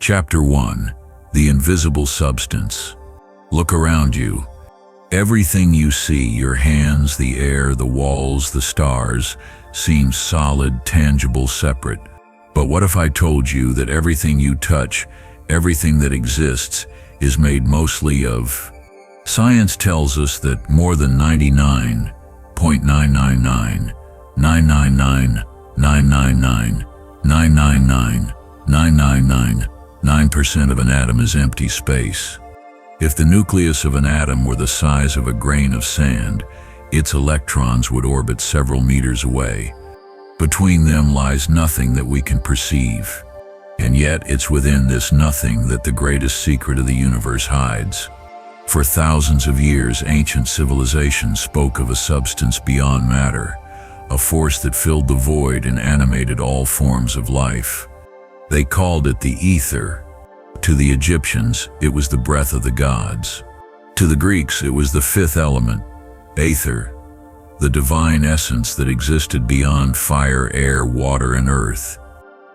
Chapter 1. The Invisible Substance. Look around you. Everything you see, your hands, the air, the walls, the stars, seems solid, tangible, separate. But what if I told you that everything you touch, everything that exists, is made mostly of? Science tells us that more than 99.9999999999999% of an atom is empty space. If the nucleus of an atom were the size of a grain of sand, its electrons would orbit several meters away. Between them lies nothing that we can perceive. And yet it's within this nothing that the greatest secret of the universe hides. For thousands of years, ancient civilizations spoke of a substance beyond matter, a force that filled the void and animated all forms of life. They called it the ether. To the Egyptians, it was the breath of the gods. To the Greeks, it was the fifth element, aether, the divine essence that existed beyond fire, air, water, and earth.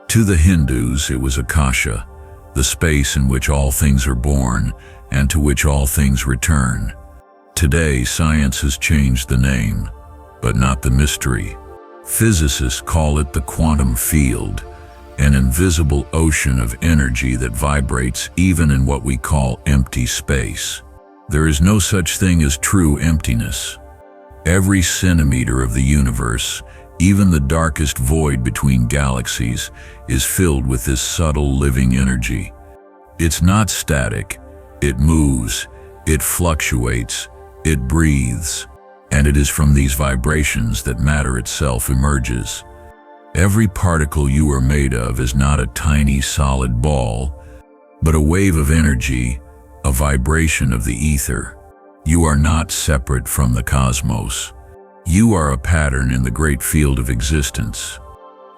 To the Hindus, it was Akasha, the space in which all things are born and to which all things return. Today, science has changed the name, but not the mystery. Physicists call it the quantum field, an invisible ocean of energy that vibrates even in what we call empty space. There is no such thing as true emptiness. Every centimeter of the universe, even the darkest void between galaxies, is filled with this subtle living energy. It's not static. It moves, it fluctuates, it breathes, and it is from these vibrations that matter itself emerges. Every particle you are made of is not a tiny solid ball, but a wave of energy, a vibration of the ether. You are not separate from the cosmos. You are a pattern in the great field of existence,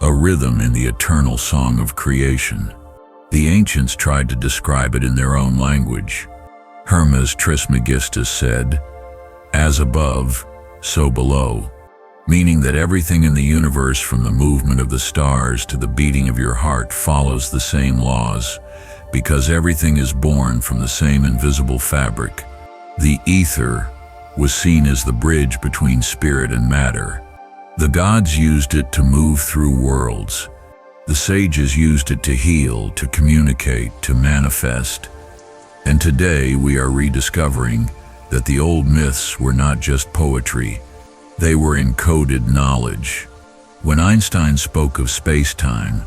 a rhythm in the eternal song of creation. The ancients tried to describe it in their own language. Hermes Trismegistus said, "As above, so below," meaning that everything in the universe, from the movement of the stars to the beating of your heart, follows the same laws, because everything is born from the same invisible fabric. The ether was seen as the bridge between spirit and matter. The gods used it to move through worlds. The sages used it to heal, to communicate, to manifest. And today we are rediscovering that the old myths were not just poetry. They were encoded knowledge. When Einstein spoke of space-time,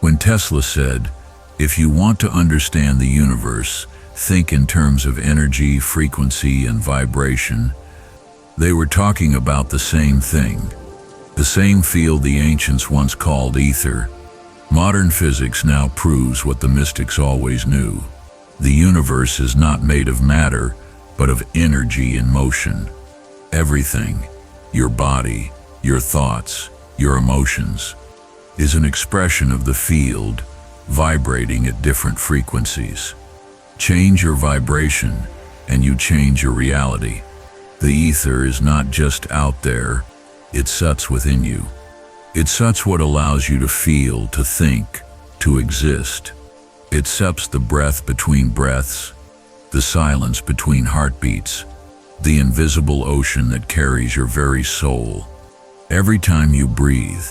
when Tesla said, "If you want to understand the universe, think in terms of energy, frequency, and vibration," they were talking about the same thing, the same field the ancients once called ether. Modern physics now proves what the mystics always knew. The universe is not made of matter, but of energy in motion. Everything, your body, your thoughts, your emotions, is an expression of the field, vibrating at different frequencies. Change your vibration, and you change your reality. The ether is not just out there, it sits within you. It sets what allows you to feel, to think, to exist. It sets the breath between breaths, the silence between heartbeats, the invisible ocean that carries your very soul. Every time you breathe,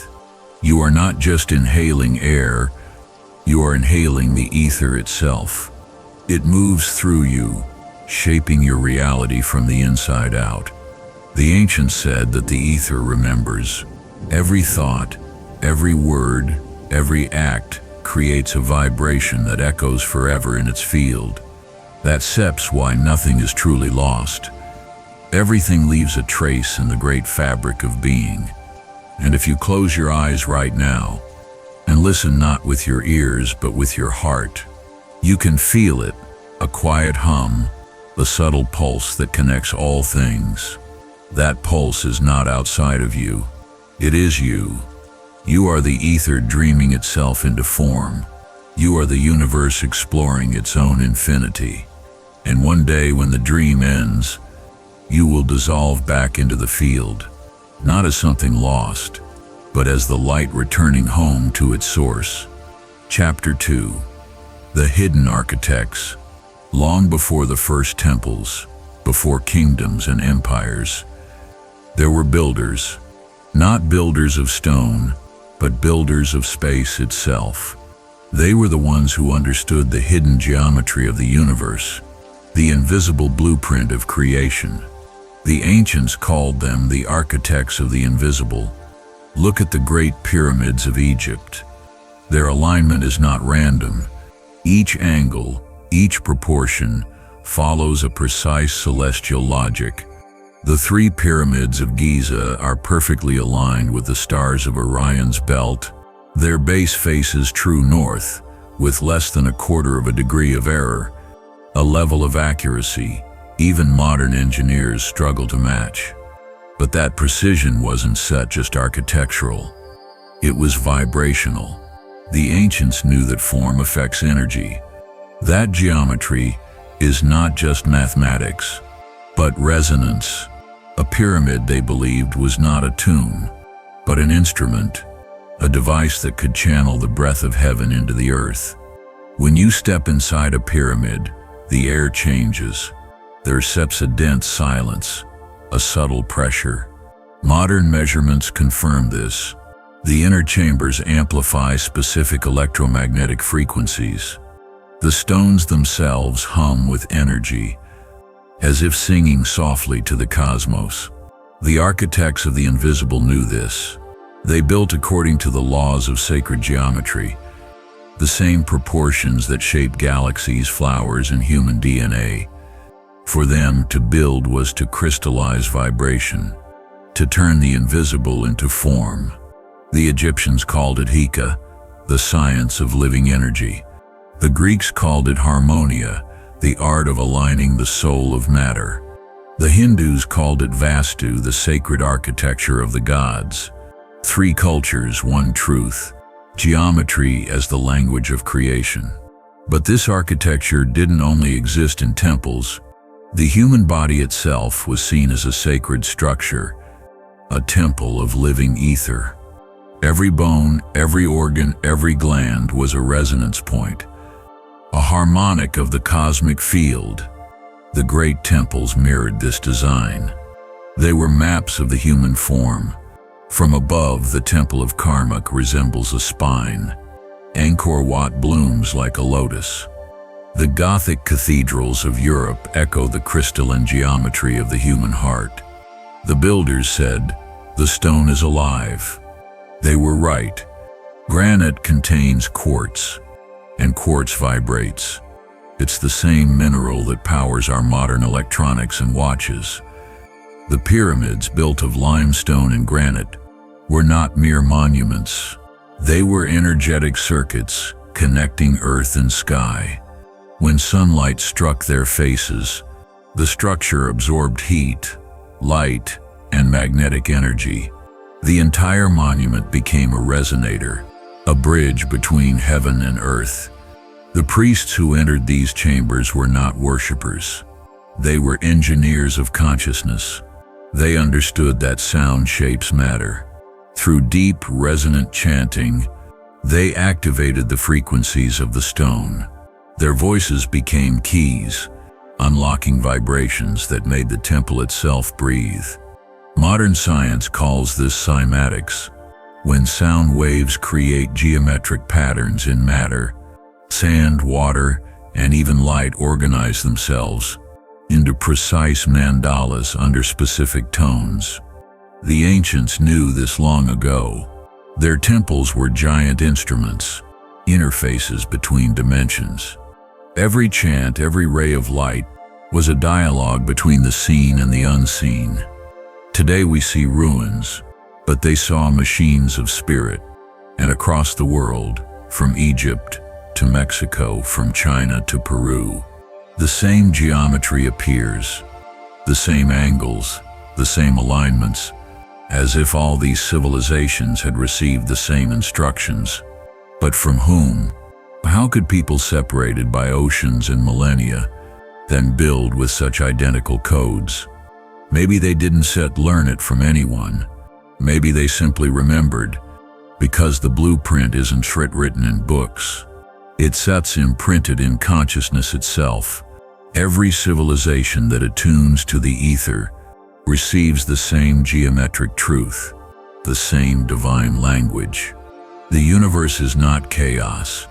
you are not just inhaling air, you are inhaling the ether itself. It moves through you, shaping your reality from the inside out. The ancients said that the ether remembers. Every thought, every word, every act creates a vibration that echoes forever in its field. That's why nothing is truly lost. Everything leaves a trace in the great fabric of being. And if you close your eyes right now and listen not with your ears but with your heart, you can feel it, a quiet hum, the subtle pulse that connects all things. That pulse is not outside of you. It is you. You are the ether dreaming itself into form. You are the universe exploring its own infinity. And one day when the dream ends, you will dissolve back into the field, not as something lost, but as the light returning home to its source. Chapter 2. The hidden architects. Long before the first temples, before kingdoms and empires, there were builders. Not builders of stone, but builders of space itself. They were the ones who understood the hidden geometry of the universe, the invisible blueprint of creation. The ancients called them the architects of the invisible. Look at the great pyramids of Egypt. Their alignment is not random. Each angle, each proportion, follows a precise celestial logic. The 3 pyramids of Giza are perfectly aligned with the stars of Orion's belt. Their base faces true north, with less than 1/4 of a degree of error, a level of accuracy even modern engineers struggle to match. But that precision wasn't just architectural. It was vibrational. The ancients knew that form affects energy. That geometry is not just mathematics, but resonance. A pyramid, they believed, was not a tomb, but an instrument, a device that could channel the breath of heaven into the earth. When you step inside a pyramid, the air changes. There steps a dense silence, a subtle pressure. Modern measurements confirm this. The inner chambers amplify specific electromagnetic frequencies. The stones themselves hum with energy, as if singing softly to the cosmos. The architects of the invisible knew this. They built according to the laws of sacred geometry, the same proportions that shape galaxies, flowers, and human DNA. For them, to build was to crystallize vibration, to turn the invisible into form. The Egyptians called it Heka, the science of living energy. The Greeks called it harmonia, the art of aligning the soul of matter. The Hindus called it Vastu, the sacred architecture of the gods. 3 cultures, 1 truth, geometry as the language of creation. But this architecture didn't only exist in temples. The human body itself was seen as a sacred structure, a temple of living ether. Every bone, every organ, every gland was a resonance point, a harmonic of the cosmic field. The great temples mirrored this design. They were maps of the human form. From above, the temple of Karnak resembles a spine. Angkor Wat blooms like a lotus. The Gothic cathedrals of Europe echo the crystalline geometry of the human heart. The builders said, "The stone is alive." They were right. Granite contains quartz, and quartz vibrates. It's the same mineral that powers our modern electronics and watches. The pyramids, built of limestone and granite, were not mere monuments. They were energetic circuits connecting earth and sky. When sunlight struck their faces, the structure absorbed heat, light, and magnetic energy. The entire monument became a resonator, a bridge between heaven and earth. The priests who entered these chambers were not worshippers. They were engineers of consciousness. They understood that sound shapes matter. Through deep, resonant chanting, they activated the frequencies of the stone. Their voices became keys, unlocking vibrations that made the temple itself breathe. Modern science calls this cymatics. When sound waves create geometric patterns in matter, sand, water, and even light organize themselves into precise mandalas under specific tones. The ancients knew this long ago. Their temples were giant instruments, interfaces between dimensions. Every chant, every ray of light, was a dialogue between the seen and the unseen. Today we see ruins, but they saw machines of spirit. And across the world, from Egypt to Mexico, from China to Peru, the same geometry appears, the same angles, the same alignments, as if all these civilizations had received the same instructions. But from whom? How could people separated by oceans and millennia then build with such identical codes? Maybe they didn't learn it from anyone. Maybe they simply remembered, because the blueprint isn't written in books. It sets imprinted in consciousness itself. Every civilization that attunes to the ether receives the same geometric truth, the same divine language. The universe is not chaos.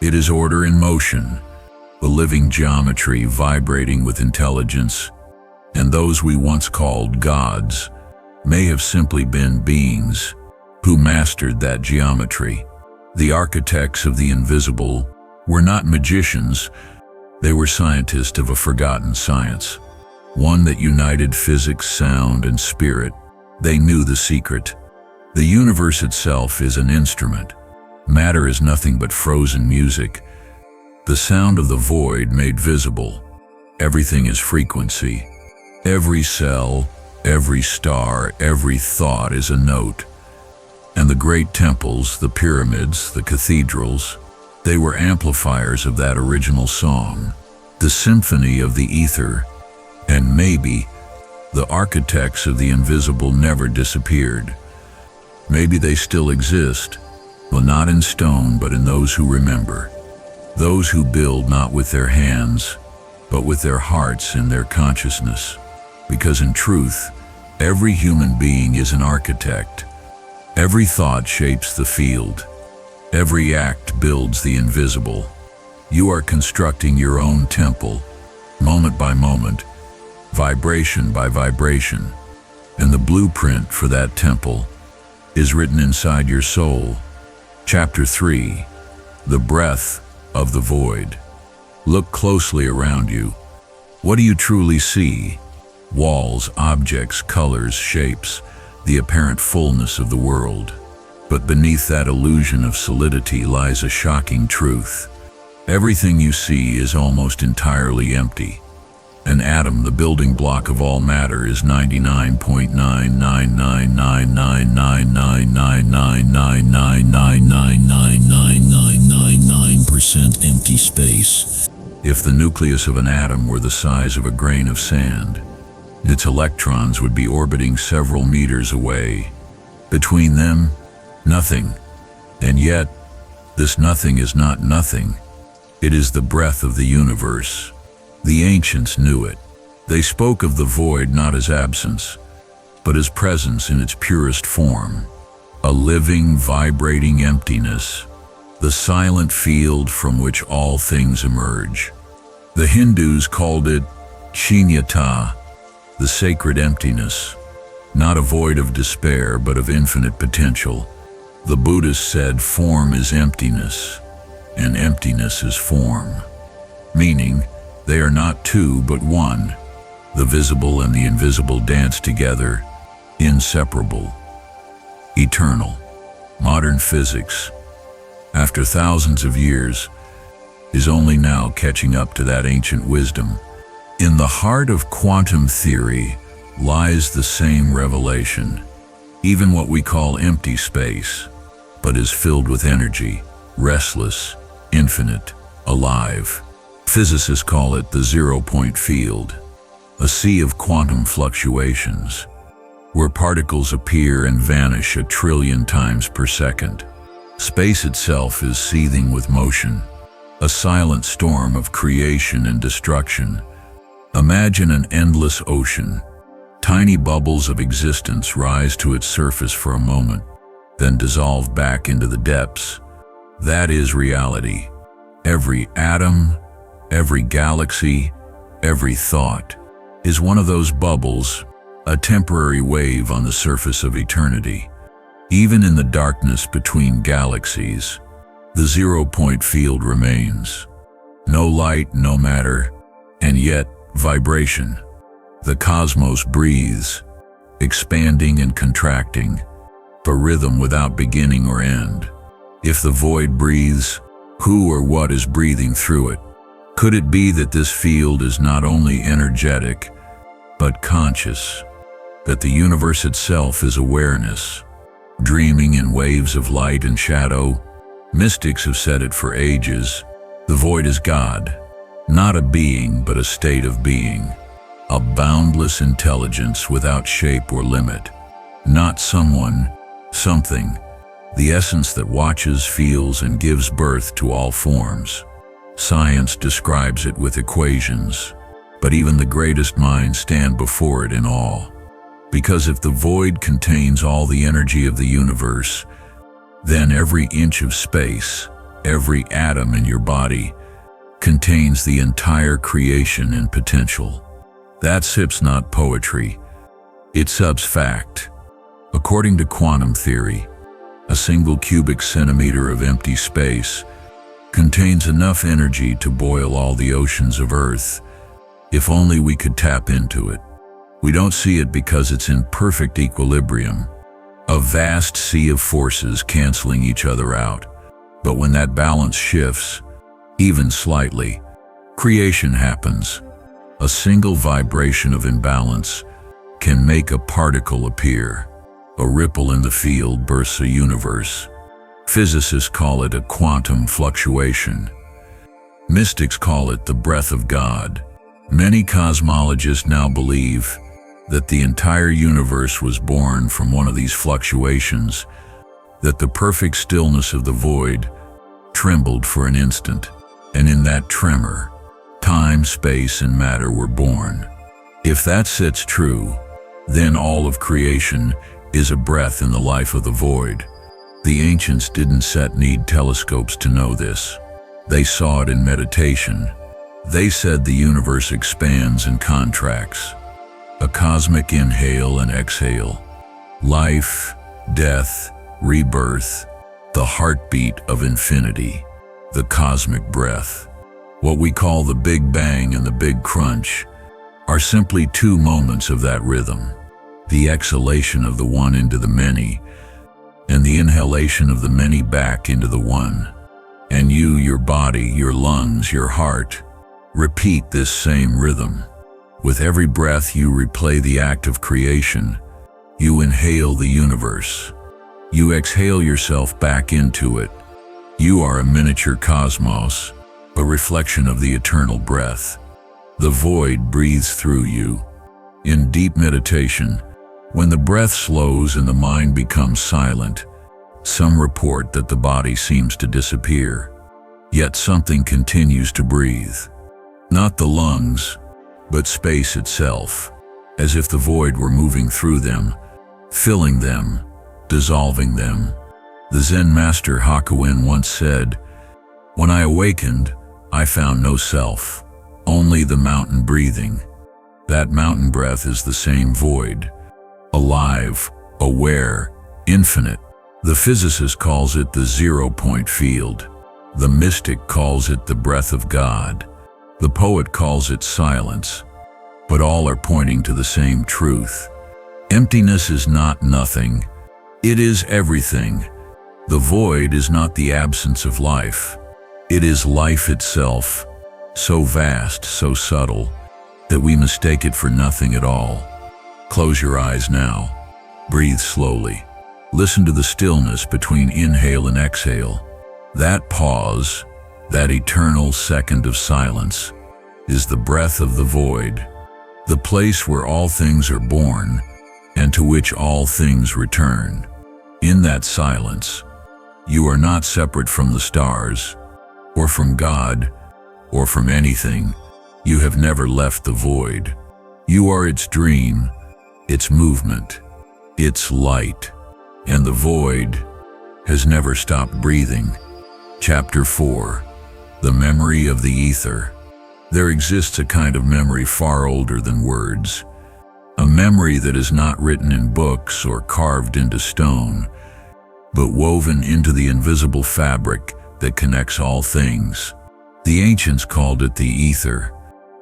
It is order in motion, the living geometry vibrating with intelligence, and those we once called gods may have simply been beings who mastered that geometry. The architects of the invisible were not magicians, they were scientists of a forgotten science, one that united physics, sound, and spirit. They knew the secret. The universe itself is an instrument. Matter is nothing but frozen music, the sound of the void made visible. Everything is frequency. Every cell, every star, every thought is a note. And the great temples, the pyramids, the cathedrals, they were amplifiers of that original song, the symphony of the ether. And maybe the architects of the invisible never disappeared. Maybe they still exist, well, not in stone, but in those who remember. Those who build not with their hands, but with their hearts and their consciousness. Because in truth, every human being is an architect. Every thought shapes the field. Every act builds the invisible. You are constructing your own temple, moment by moment, vibration by vibration. And the blueprint for that temple is written inside your soul. Chapter 3, The Breath of the Void. Look closely around you. What do you truly see? Walls, objects, colors, shapes, the apparent fullness of the world. But beneath that illusion of solidity lies a shocking truth. Everything you see is almost entirely empty. An atom, the building block of all matter, is 99.999999999999999% empty space. If the nucleus of an atom were the size of a grain of sand, its electrons would be orbiting several meters away. Between them, nothing. And yet, this nothing is not nothing. It is the breath of the universe. The ancients knew it. They spoke of the void not as absence, but as presence in its purest form. A living, vibrating emptiness. The silent field from which all things emerge. The Hindus called it Shunyata, the sacred emptiness, not a void of despair but of infinite potential. The Buddhists said form is emptiness, and emptiness is form, meaning they are not two but one. The visible and the invisible dance together, inseparable, eternal. Modern physics, after thousands of years, is only now catching up to that ancient wisdom. In the heart of quantum theory lies the same revelation. Even what we call empty space, but is filled with energy, restless, infinite, alive. Physicists call it the zero-point field, a sea of quantum fluctuations, where particles appear and vanish 1 trillion times per second. Space itself is seething with motion, a silent storm of creation and destruction. Imagine an endless ocean. Tiny bubbles of existence rise to its surface for a moment, then dissolve back into the depths. That is reality. Every atom, every galaxy, every thought is one of those bubbles, a temporary wave on the surface of eternity. Even in the darkness between galaxies, the zero-point field remains. No light, no matter, and yet vibration. The cosmos breathes, expanding and contracting, a rhythm without beginning or end. If the void breathes, who or what is breathing through it? Could it be that this field is not only energetic, but conscious? That the universe itself is awareness, dreaming in waves of light and shadow? Mystics have said it for ages. The void is God, not a being, but a state of being. A boundless intelligence without shape or limit. Not someone, something, the essence that watches, feels, and gives birth to all forms. Science describes it with equations, but even the greatest minds stand before it in awe. Because if the void contains all the energy of the universe, then every inch of space, every atom in your body, contains the entire creation and potential. That's hips, not poetry. It's subs fact. According to quantum theory, a single cubic centimeter of empty space contains enough energy to boil all the oceans of Earth, if only we could tap into it. We don't see it because it's in perfect equilibrium, a vast sea of forces canceling each other out. But when that balance shifts, even slightly, creation happens. A single vibration of imbalance can make a particle appear. A ripple in the field births a universe. Physicists call it a quantum fluctuation. Mystics call it the breath of God. Many cosmologists now believe that the entire universe was born from one of these fluctuations, that the perfect stillness of the void trembled for an instant, and in that tremor, time, space, and matter were born. If that sits true, then all of creation is a breath in the life of the void. The ancients didn't need telescopes to know this. They saw it in meditation. They said the universe expands and contracts. A cosmic inhale and exhale. Life, death, rebirth, the heartbeat of infinity, the cosmic breath. What we call the Big Bang and the Big Crunch are simply two moments of that rhythm. The exhalation of the one into the many, and the inhalation of the many back into the one. And you, your body, your lungs, your heart, repeat this same rhythm. With every breath you replay the act of creation. You inhale the universe. You exhale yourself back into it. You are a miniature cosmos, a reflection of the eternal breath. The void breathes through you. In deep meditation, when the breath slows and the mind becomes silent, some report that the body seems to disappear. Yet something continues to breathe. Not the lungs, but space itself, as if the void were moving through them, filling them, dissolving them. The Zen master Hakuin once said, "When I awakened, I found no self, only the mountain breathing." That mountain breath is the same void, alive, aware, infinite. The physicist calls it the zero-point field. The mystic calls it the breath of God. The poet calls it silence. But all are pointing to the same truth. Emptiness is not nothing. It is everything. The void is not the absence of life. It is life itself, so vast, so subtle, that we mistake it for nothing at all. Close your eyes now. Breathe slowly. Listen to the stillness between inhale and exhale. That pause, that eternal second of silence, is the breath of the void, the place where all things are born and to which all things return. In that silence, you are not separate from the stars, or from God, or from anything. You have never left the void. You are its dream, its movement, its light, and the void has never stopped breathing. Chapter 4. The Memory of the Ether. There exists a kind of memory far older than words, a memory that is not written in books or carved into stone, but woven into the invisible fabric that connects all things. The ancients called it the ether.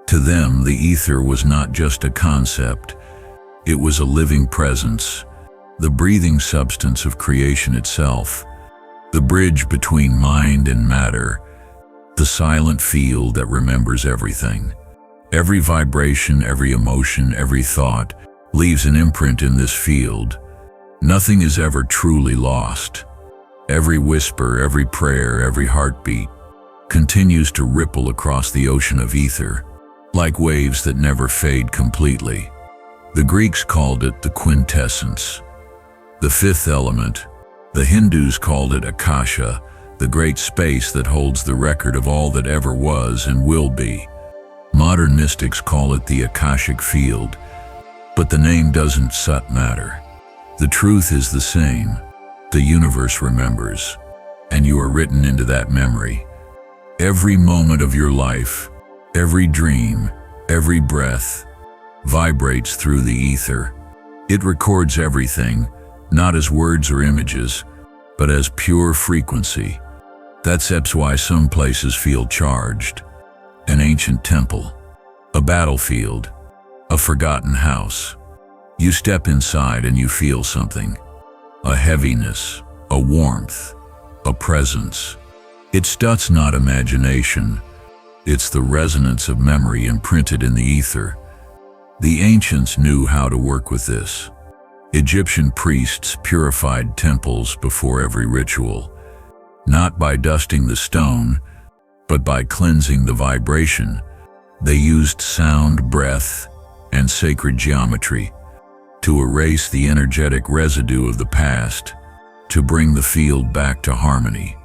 To them, the ether was not just a concept, it was a living presence, the breathing substance of creation itself, the bridge between mind and matter, the silent field that remembers everything. Every vibration, every emotion, every thought leaves an imprint in this field. Nothing is ever truly lost. Every whisper, every prayer, every heartbeat continues to ripple across the ocean of ether, like waves that never fade completely. The Greeks called it the quintessence, the fifth element, The Hindus called it Akasha, the great space that holds the record of all that ever was and will be. Modern mystics call it the Akashic field, but the name doesn't matter. The truth is the same. The universe remembers, and you are written into that memory. Every moment of your life, every dream, every breath, vibrates through the ether. It records everything, not as words or images, but as pure frequency. That's why some places feel charged. An ancient temple, a battlefield, a forgotten house. You step inside and you feel something. A heaviness, a warmth, a presence. It's not imagination. It's the resonance of memory imprinted in the ether. The ancients knew how to work with this. Egyptian priests purified temples before every ritual, not by dusting the stone, but by cleansing the vibration. They used sound, breath, and sacred geometry to erase the energetic residue of the past, to bring the field back to harmony.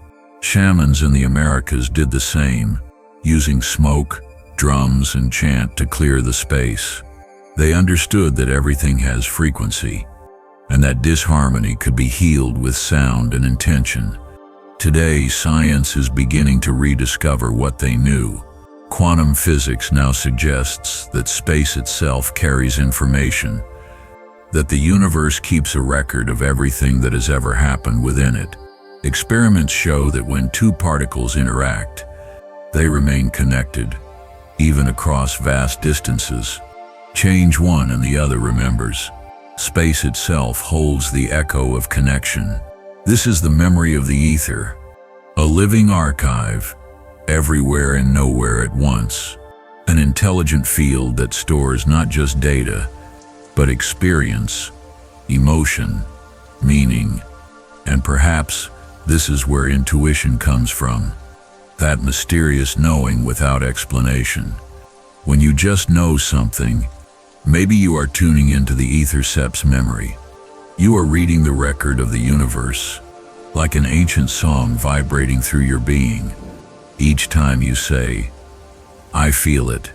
Shamans in the Americas did the same, using smoke, drums, and chant to clear the space. They understood that everything has frequency, and that disharmony could be healed with sound and intention. Today, science is beginning to rediscover what they knew. Quantum physics now suggests that space itself carries information, that the universe keeps a record of everything that has ever happened within it. Experiments show that when two particles interact, they remain connected, even across vast distances. Change one and the other remembers. Space itself holds the echo of connection. This is the memory of the ether, a living archive, everywhere and nowhere at once. An intelligent field that stores not just data, but experience, emotion, meaning, and perhaps this is where intuition comes from. That mysterious knowing without explanation. When you just know something, maybe you are tuning into the ethercept's memory. You are reading the record of the universe, like an ancient song vibrating through your being. Each time you say, "I feel it,"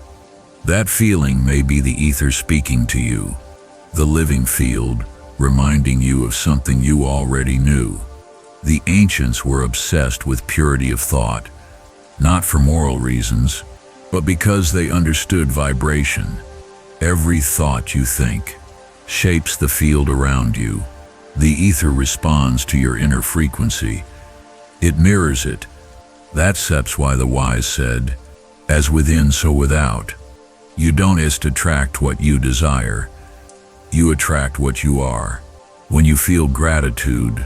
that feeling may be the ether speaking to you, the living field reminding you of something you already knew. The ancients were obsessed with purity of thought, not for moral reasons, but because they understood vibration. Every thought you think shapes the field around you. The ether responds to your inner frequency. It mirrors it. That's why the wise said, "As within, so without." You don't attract what you desire. You attract what you are. When you feel gratitude,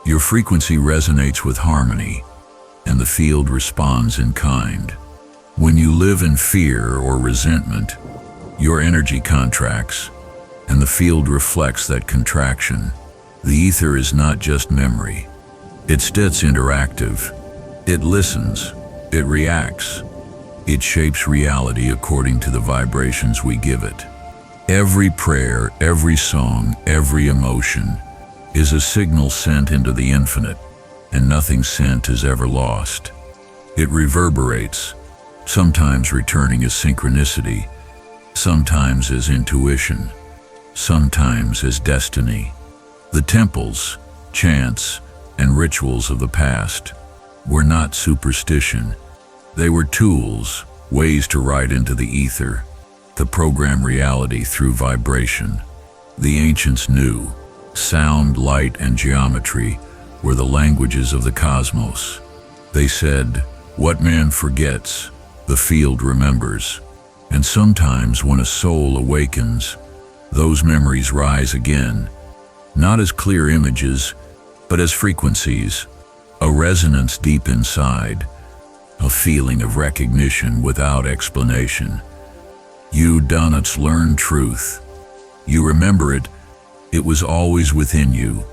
your frequency resonates with harmony, and the field responds in kind. When you live in fear or resentment, your energy contracts, and the field reflects that contraction. The ether is not just memory. It's interactive. It listens. It reacts. It shapes reality according to the vibrations we give it. Every prayer, every song, every emotion is a signal sent into the infinite, and nothing sent is ever lost. It reverberates, sometimes returning as synchronicity, sometimes as intuition, sometimes as destiny. The temples, chants, and rituals of the past were not superstition. They were tools, ways to write into the ether, to program reality through vibration. The ancients knew sound, light, and geometry were the languages of the cosmos. They said, "What man forgets, the field remembers." And sometimes when a soul awakens, those memories rise again, not as clear images, but as frequencies, a resonance deep inside, a feeling of recognition without explanation. You donuts learn truth. You remember it. It was always within you,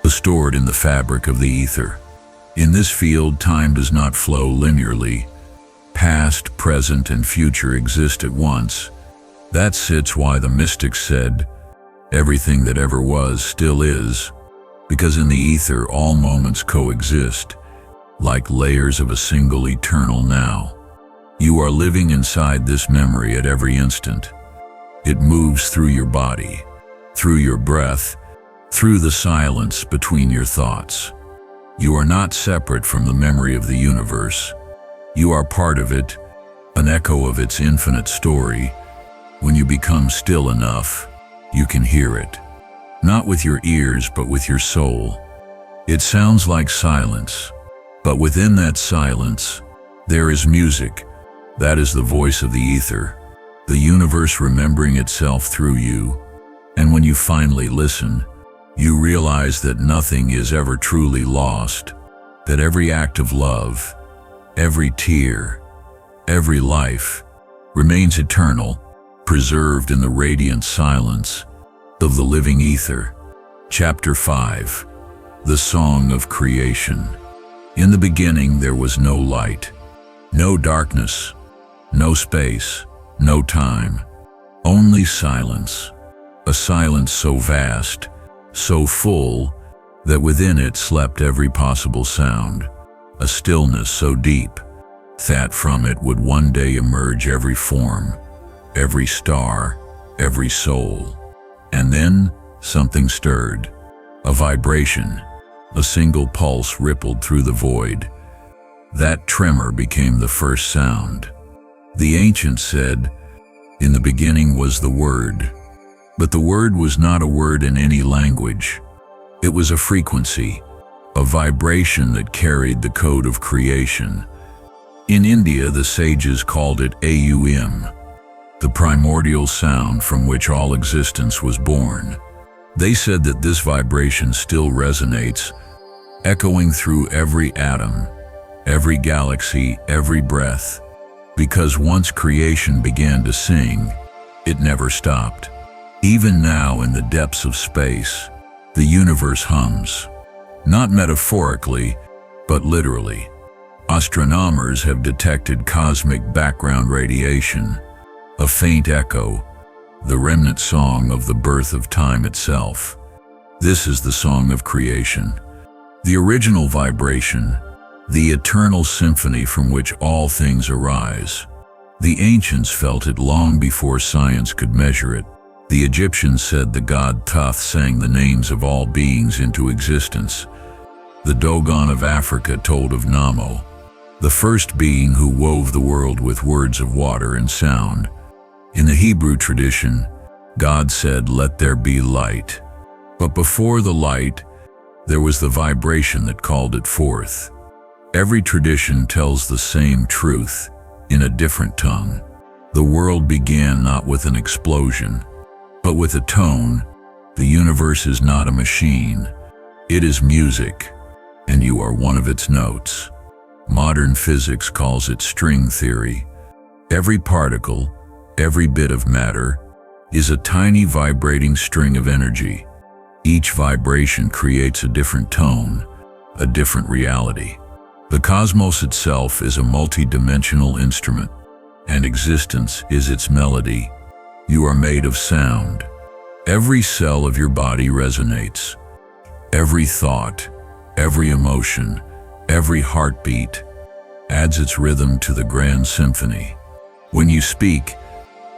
stored in the fabric of the ether. In this field, time does not flow linearly. Past, present, and future exist at once. That's why the mystics said, "Everything that ever was still is." because in the ether all moments coexist, like layers of a single eternal now. You are living inside this memory at every instant. It moves through your body, through your breath, through the silence between your thoughts. You are not separate from the memory of the universe. You are part of it, an echo of its infinite story. When you become still enough, you can hear it. Not with your ears, but with your soul. It sounds like silence, but within that silence, there is music. That is the voice of the ether, the universe remembering itself through you. And when you finally listen, you realize that nothing is ever truly lost, that every act of love, every tear, every life remains eternal, preserved in the radiant silence of the living ether. Chapter 5. The Song of Creation. In the beginning there was no light, no darkness, no space, no time, only silence. A silence so vast, so full, that within it slept every possible sound. A stillness so deep, that from it would one day emerge every form, every star, every soul. And then something stirred. A vibration, a single pulse rippled through the void. That tremor became the first sound. The ancients said, "In the beginning was the Word." But the Word was not a word in any language. It was a frequency, a vibration that carried the code of creation. In India, the sages called it Aum, the primordial sound from which all existence was born. They said that this vibration still resonates, echoing through every atom, every galaxy, every breath, because once creation began to sing, it never stopped. Even now, in the depths of space, the universe hums, not metaphorically, but literally. Astronomers have detected cosmic background radiation, a faint echo, the remnant song of the birth of time itself. This is the song of creation, the original vibration, the eternal symphony from which all things arise. The ancients felt it long before science could measure it. The Egyptians said the god Thoth sang the names of all beings into existence. The Dogon of Africa told of Namo, the first being who wove the world with words of water and sound. In the Hebrew tradition, God said, "Let there be light." But before the light, there was the vibration that called it forth. Every tradition tells the same truth, in a different tongue. The world began not with an explosion, but with a tone. The universe is not a machine. It is music, and you are one of its notes. Modern physics calls it string theory. Every particle, every bit of matter, is a tiny vibrating string of energy. Each vibration creates a different tone, a different reality. The cosmos itself is a multi-dimensional instrument, and existence is its melody. You are made of sound. Every cell of your body resonates. Every thought, every emotion, every heartbeat adds its rhythm to the grand symphony. When you speak,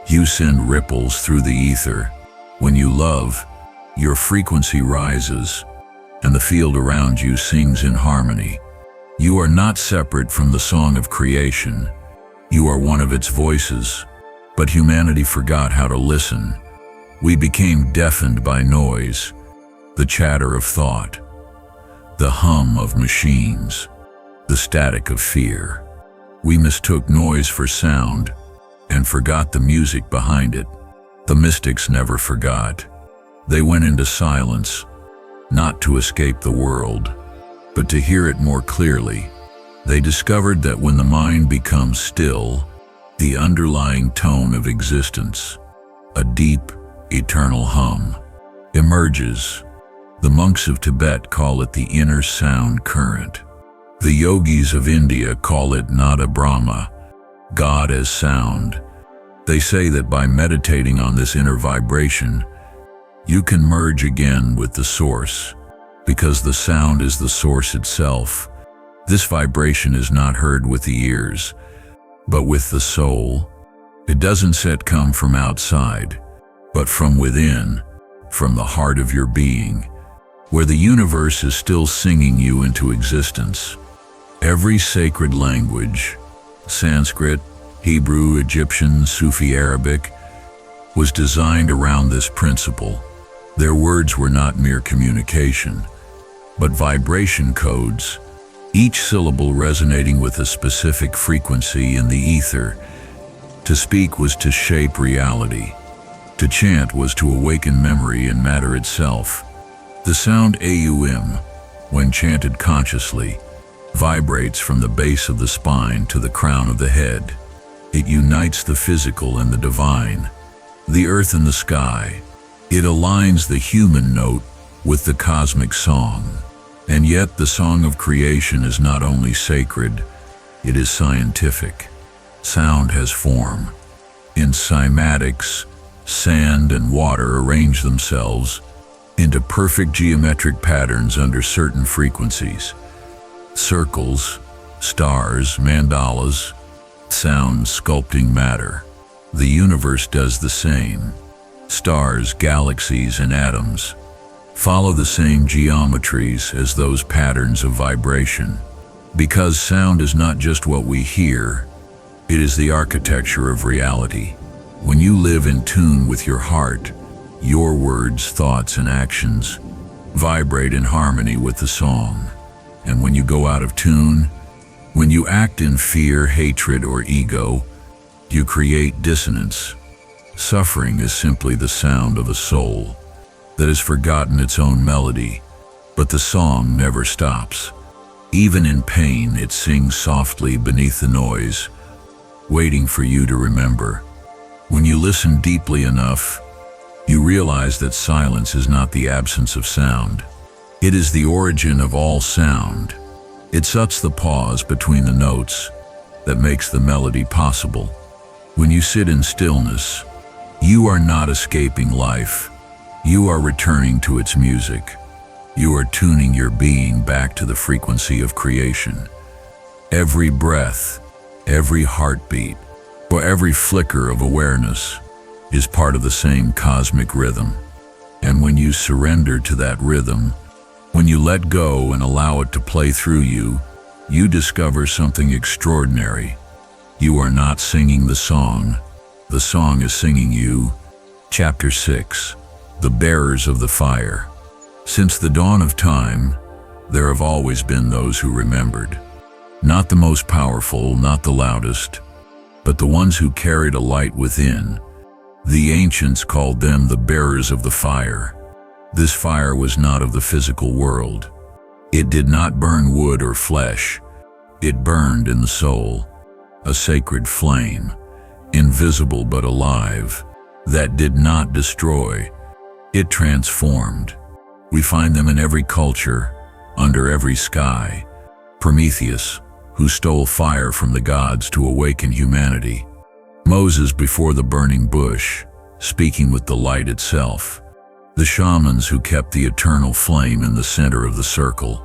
you send ripples through the ether. When you love, your frequency rises, and the field around you sings in harmony. You are not separate from the song of creation. You are one of its voices. But humanity forgot how to listen. We became deafened by noise, the chatter of thought, the hum of machines, the static of fear. We mistook noise for sound and forgot the music behind it. The mystics never forgot. They went into silence, not to escape the world, but to hear it more clearly. They discovered that when the mind becomes still, the underlying tone of existence, a deep, eternal hum, emerges. The monks of Tibet call it the inner sound current. The yogis of India call it Nada Brahma, God as sound. They say that by meditating on this inner vibration, you can merge again with the source. Because the sound is the source itself. This vibration is not heard with the ears, but with the soul. It doesn't come from outside, but from within, from the heart of your being, where the universe is still singing you into existence. Every sacred language, Sanskrit, Hebrew, Egyptian, Sufi Arabic, was designed around this principle. Their words were not mere communication, but vibration codes, each syllable resonating with a specific frequency in the ether. To speak was to shape reality. To chant was to awaken memory and matter itself. The sound Aum, when chanted consciously, vibrates from the base of the spine to the crown of the head. It unites the physical and the divine, the earth and the sky. It aligns the human note with the cosmic song. And yet the song of creation is not only sacred, it is scientific. Sound has form. In cymatics, sand and water arrange themselves into perfect geometric patterns under certain frequencies. Circles, stars, mandalas, sound sculpting matter. The universe does the same. Stars, galaxies, and atoms follow the same geometries as those patterns of vibration. Because sound is not just what we hear, it is the architecture of reality. When you live in tune with your heart, your words, thoughts, and actions vibrate in harmony with the song. And when you go out of tune, when you act in fear, hatred, or ego, you create dissonance. Suffering is simply the sound of a soul that has forgotten its own melody, but the song never stops. Even in pain, it sings softly beneath the noise, waiting for you to remember. When you listen deeply enough, you realize that silence is not the absence of sound. It is the origin of all sound. It sucks the pause between the notes that makes the melody possible. When you sit in stillness, you are not escaping life. You are returning to its music. You are tuning your being back to the frequency of creation. Every breath, every heartbeat, or every flicker of awareness is part of the same cosmic rhythm. And when you surrender to that rhythm, when you let go and allow it to play through you, you discover something extraordinary. You are not singing the song is singing you. Chapter 6. The Bearers of the Fire. Since the dawn of time, there have always been those who remembered. Not the most powerful, not the loudest, but the ones who carried a light within. The ancients called them the bearers of the fire. This fire was not of the physical world. It did not burn wood or flesh. It burned in the soul, a sacred flame, invisible but alive, that did not destroy. It transformed. We find them in every culture, under every sky. Prometheus, who stole fire from the gods to awaken humanity. Moses before the burning bush, speaking with the light itself. The shamans who kept the eternal flame in the center of the circle.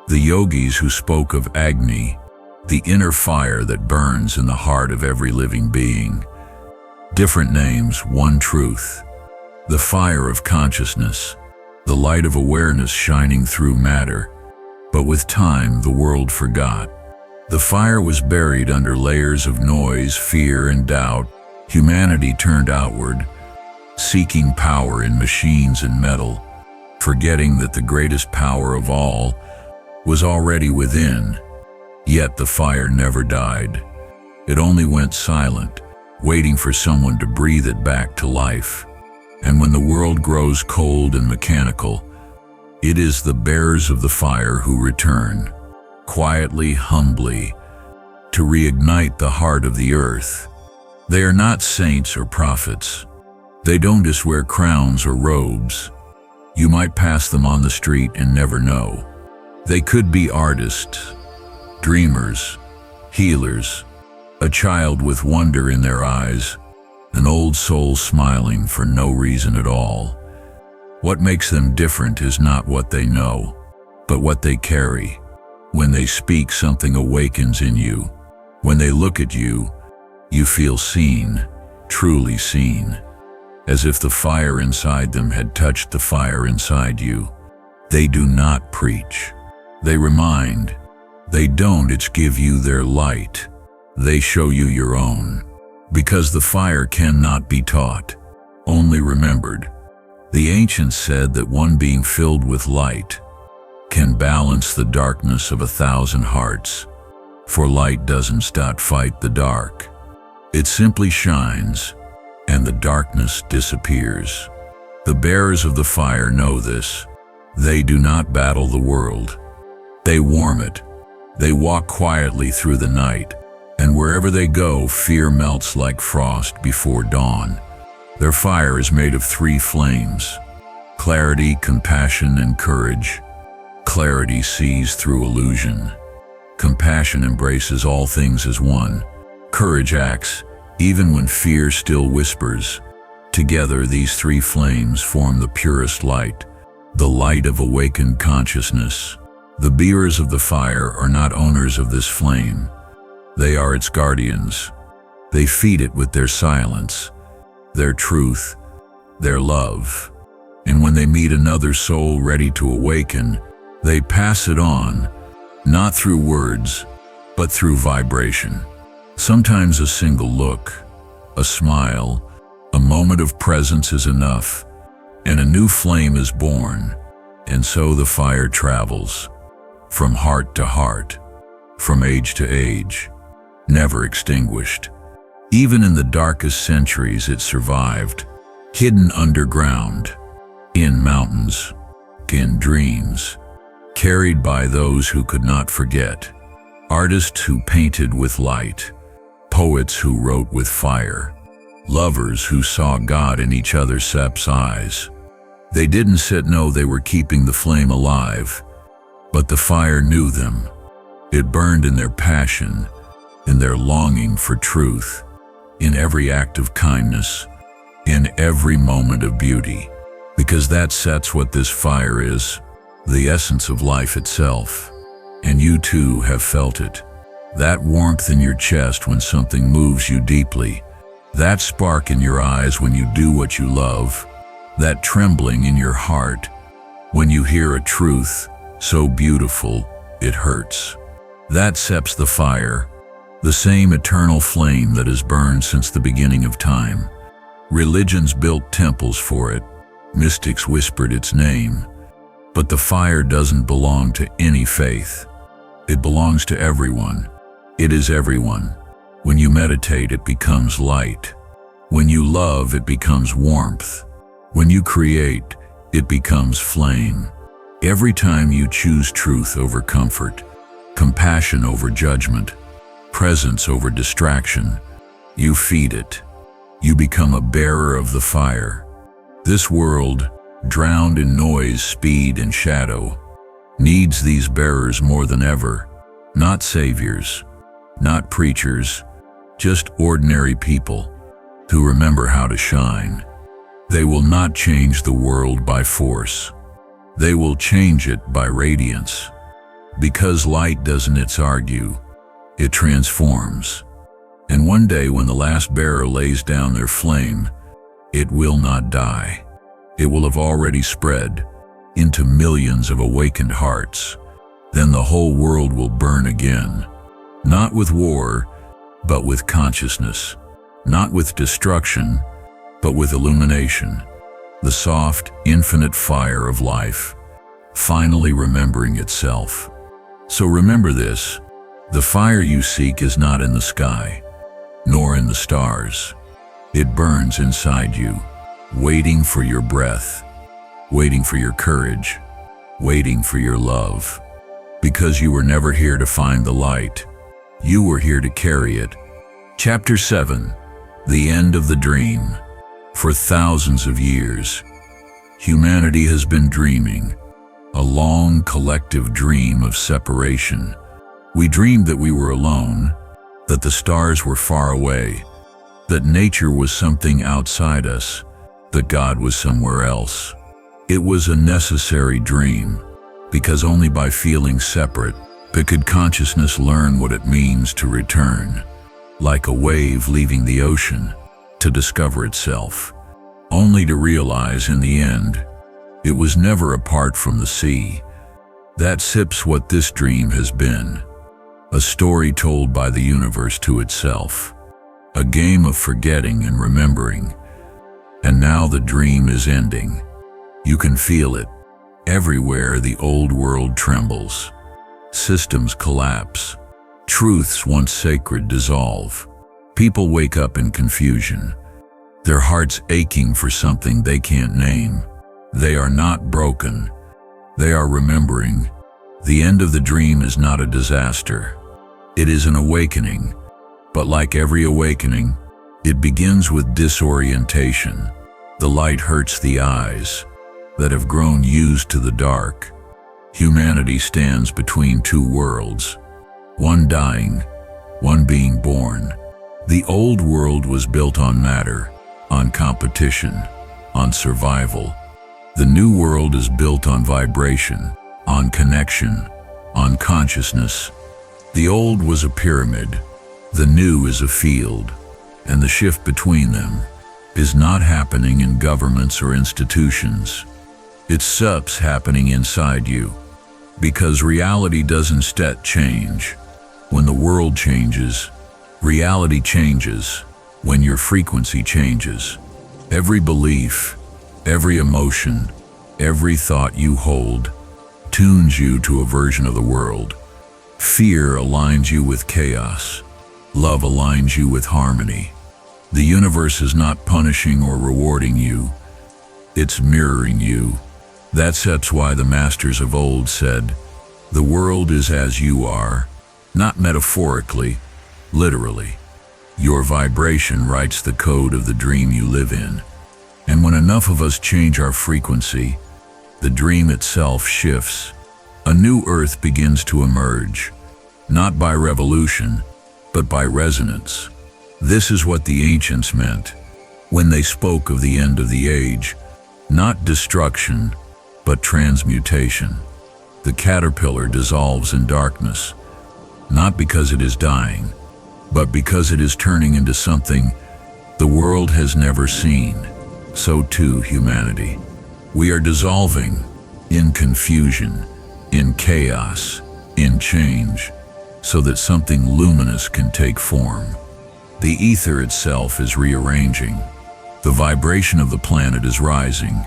The yogis who spoke of Agni, the inner fire that burns in the heart of every living being. Different names, one truth. The fire of consciousness, the light of awareness shining through matter. But with time, the world forgot. The fire was buried under layers of noise, fear, and doubt. Humanity turned outward, seeking power in machines and metal, forgetting that the greatest power of all was already within. Yet the fire never died. It only went silent, waiting for someone to breathe it back to life. And when the world grows cold and mechanical, it is the bearers of the fire who return, quietly, humbly, to reignite the heart of the earth. They are not saints or prophets. They don't just wear crowns or robes. You might pass them on the street and never know. They could be artists, dreamers, healers, a child with wonder in their eyes, an old soul smiling for no reason at all. What makes them different is not what they know, but what they carry. When they speak, something awakens in you. When they look at you, you feel seen, truly seen, as if the fire inside them had touched the fire inside you. They do not preach. They remind. They don't give you their light. They show you your own. Because the fire cannot be taught, only remembered. The ancients said that one being filled with light can balance the darkness of 1,000 hearts. For light doesn't fight the dark. It simply shines, and the darkness disappears. The bearers of the fire know this. They do not battle the world. They warm it. They walk quietly through the night, and wherever they go, fear melts like frost before dawn. Their fire is made of 3 flames: clarity, compassion, and courage. Clarity sees through illusion. Compassion embraces all things as one. Courage acts, even when fear still whispers. Together, these 3 flames form the purest light, the light of awakened consciousness. The bearers of the fire are not owners of this flame. They are its guardians. They feed it with their silence, their truth, their love. And when they meet another soul ready to awaken, they pass it on, not through words, but through vibration. Sometimes a single look, a smile, a moment of presence is enough, and a new flame is born. And so the fire travels, from heart to heart, from age to age, never extinguished. Even in the darkest centuries it survived, hidden underground, in mountains, in dreams, carried by those who could not forget. Artists who painted with light, poets who wrote with fire, lovers who saw God in each other's eyes. They didn't know they were keeping the flame alive, but the fire knew them. It burned in their passion, in their longing for truth, in every act of kindness, in every moment of beauty. Because that's what this fire is, the essence of life itself. And you too have felt it. That warmth in your chest when something moves you deeply. That spark in your eyes when you do what you love. That trembling in your heart when you hear a truth so beautiful it hurts. That's the fire, the same eternal flame that has burned since the beginning of time. Religions built temples for it. Mystics whispered its name. But the fire doesn't belong to any faith. It belongs to everyone. It is everyone. When you meditate, it becomes light. When you love, it becomes warmth. When you create, it becomes flame. Every time you choose truth over comfort, compassion over judgment, presence over distraction, you feed it. You become a bearer of the fire. This world, drowned in noise, speed, and shadow, needs these bearers more than ever. Not saviors, not preachers, just ordinary people who remember how to shine. They will not change the world by force. They will change it by radiance. Because light doesn't argue, it transforms. And one day when the last bearer lays down their flame, it will not die. It will have already spread into millions of awakened hearts. Then the whole world will burn again. Not with war, but with consciousness. Not with destruction, but with illumination. The soft, infinite fire of life, finally remembering itself. So remember this, the fire you seek is not in the sky, nor in the stars. It burns inside you, waiting for your breath, waiting for your courage, waiting for your love. Because you were never here to find the light, you were here to carry it. Chapter 7, The End of the Dream. For thousands of years, humanity has been dreaming, a long collective dream of separation. We dreamed that we were alone, that the stars were far away, that nature was something outside us, that God was somewhere else. It was a necessary dream, because only by feeling separate could consciousness learn what it means to return, like a wave leaving the ocean, to discover itself, only to realize in the end it was never apart from the sea. That's what this dream has been, a story told by the universe to itself, a game of forgetting and remembering. And now the dream is ending. You can feel it. Everywhere the old world trembles. Systems collapse. Truths once sacred dissolve. People wake up in confusion, their hearts aching for something they can't name. They are not broken. They are remembering. The end of the dream is not a disaster. It is an awakening. But like every awakening, it begins with disorientation. The light hurts the eyes that have grown used to the dark. Humanity stands between two worlds, one dying, one being born. The old world was built on matter, on competition, on survival. The new world is built on vibration, on connection, on consciousness. The old was a pyramid, the new is a field, and the shift between them is not happening in governments or institutions. It's happening inside you, because reality doesn't change. When the world changes, reality changes. When your frequency changes, every belief, every emotion, every thought you hold tunes you to a version of the world. Fear aligns you with chaos. Love aligns you with harmony. The universe is not punishing or rewarding you. It's mirroring you. That's why the masters of old said, "The world is as you are," not metaphorically, literally. Your vibration writes the code of the dream you live in. And when enough of us change our frequency, the dream itself shifts. A new earth begins to emerge, not by revolution, but by resonance. This is what the ancients meant when they spoke of the end of the age, not destruction, but transmutation. The caterpillar dissolves in darkness, not because it is dying, but because it is turning into something the world has never seen. So too humanity. We are dissolving in confusion, in chaos, in change, so that something luminous can take form. The ether itself is rearranging. The vibration of the planet is rising,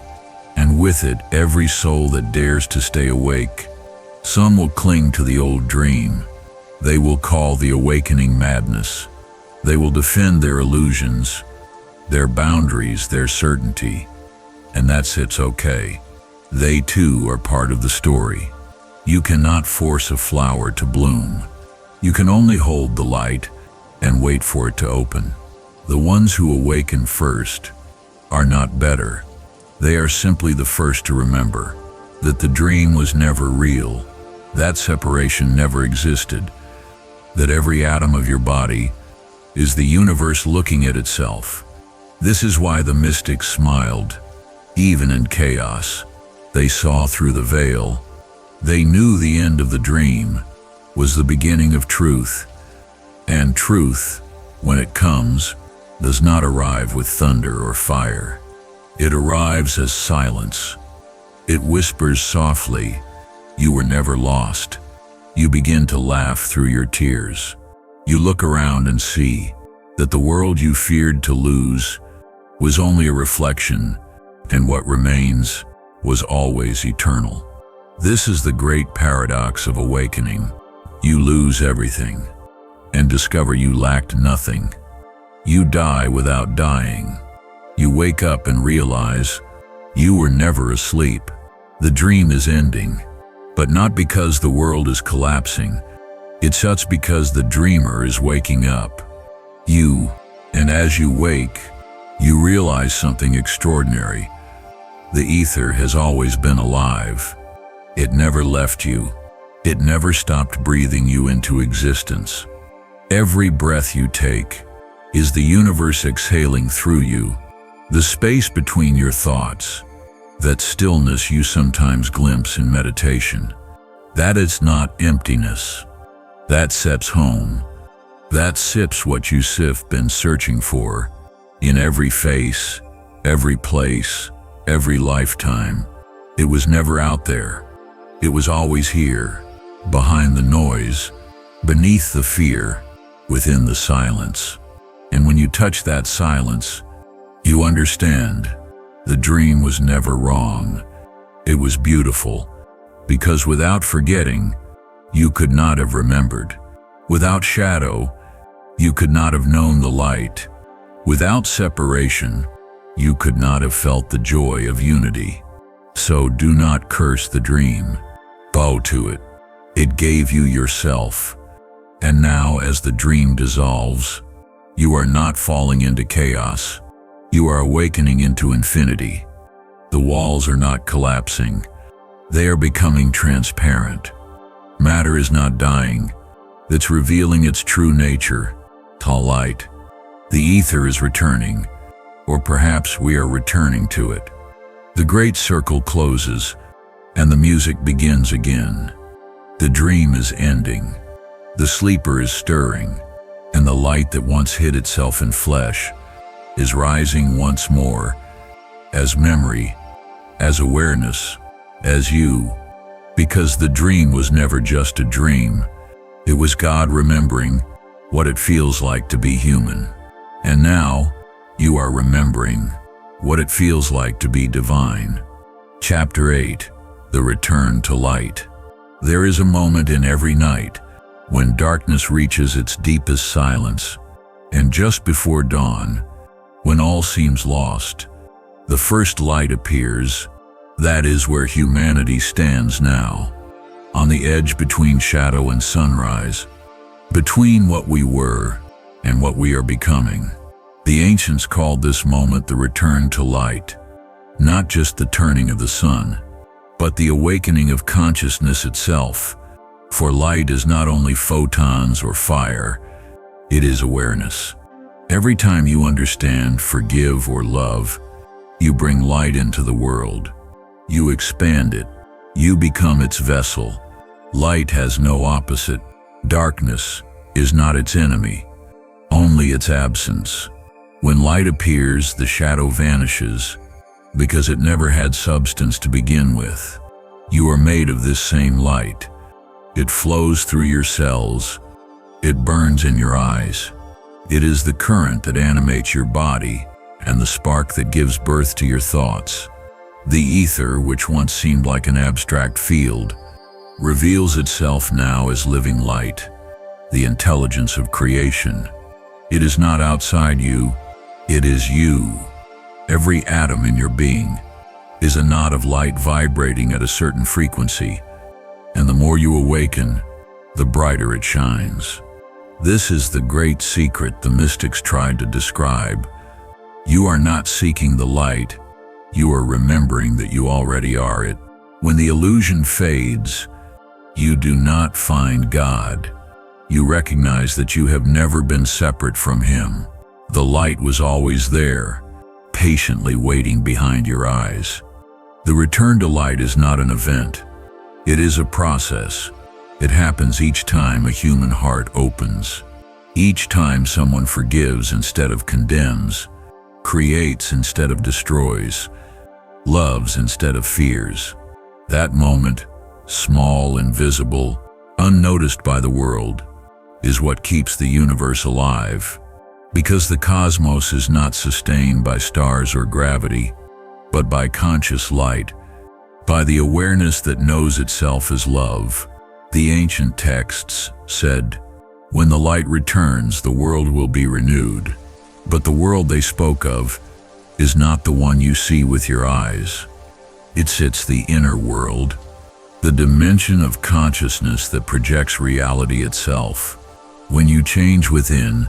and with it every soul that dares to stay awake. Some will cling to the old dream. They will call the awakening madness. They will defend their illusions, their boundaries, their certainty. And it's okay. They too are part of the story. You cannot force a flower to bloom. You can only hold the light and wait for it to open. The ones who awaken first are not better. They are simply the first to remember that the dream was never real, that separation never existed, that every atom of your body is the universe looking at itself. This is why the mystics smiled, even in chaos. They saw through the veil. They knew the end of the dream was the beginning of truth. And truth, when it comes, does not arrive with thunder or fire. It arrives as silence. It whispers softly, "You were never lost." You begin to laugh through your tears. You look around and see that the world you feared to lose was only a reflection, and what remains was always eternal. This is the great paradox of awakening. You lose everything and discover you lacked nothing. You die without dying. You wake up and realize you were never asleep. The dream is ending, but not because the world is collapsing. It's because the dreamer is waking up. And as you wake, you realize something extraordinary. The ether has always been alive. It never left you. It never stopped breathing you into existence. Every breath you take is the universe exhaling through you. The space between your thoughts that stillness you sometimes glimpse in meditation. That is not emptiness. That steps home. That sips what you've been searching for in every face, every place, every lifetime. It was never out there. It was always here, behind the noise, beneath the fear, within the silence. And when you touch that silence, you understand the dream was never wrong. It was beautiful, because without forgetting, you could not have remembered. Without shadow, you could not have known the light. Without separation, you could not have felt the joy of unity. So do not curse the dream. Bow to it. It gave you yourself. And now, as the dream dissolves, you are not falling into chaos. You are awakening into infinity. The walls are not collapsing. They are becoming transparent. Matter is not dying. It's revealing its true nature, tall light. The ether is returning, or perhaps we are returning to it. The great circle closes, and the music begins again. The dream is ending. The sleeper is stirring, and the light that once hid itself in flesh is rising once more, as memory, as awareness, as you, because the dream was never just a dream. It was God remembering what it feels like to be human. And now, you are remembering what it feels like to be divine. Chapter 8, The Return to Light. There is a moment in every night when darkness reaches its deepest silence, and just before dawn, when all seems lost, the first light appears. That is where humanity stands now, on the edge between shadow and sunrise, between what we were and what we are becoming. The ancients called this moment the return to light, not just the turning of the sun, but the awakening of consciousness itself. For light is not only photons or fire, it is awareness. Every time you understand, forgive, or love, you bring light into the world. You expand it. You become its vessel. Light has no opposite. Darkness is not its enemy, only its absence. When light appears, the shadow vanishes, because it never had substance to begin with. You are made of this same light. It flows through your cells. It burns in your eyes. It is the current that animates your body and the spark that gives birth to your thoughts. The ether, which once seemed like an abstract field, reveals itself now as living light, the intelligence of creation. It is not outside you, it is you. Every atom in your being is a knot of light vibrating at a certain frequency, and the more you awaken, the brighter it shines. This is the great secret the mystics tried to describe. You are not seeking the light, you are remembering that you already are it. When the illusion fades, you do not find God. You recognize that you have never been separate from Him. The light was always there, patiently waiting behind your eyes. The return to light is not an event. It is a process. It happens each time a human heart opens. Each time someone forgives instead of condemns, creates instead of destroys, loves instead of fears. That moment, small, invisible, unnoticed by the world, is what keeps the universe alive. Because the cosmos is not sustained by stars or gravity, but by conscious light, by the awareness that knows itself as love. The ancient texts said, "When the light returns, the world will be renewed." But the world they spoke of is not the one you see with your eyes. It's the inner world, the dimension of consciousness that projects reality itself. When you change within,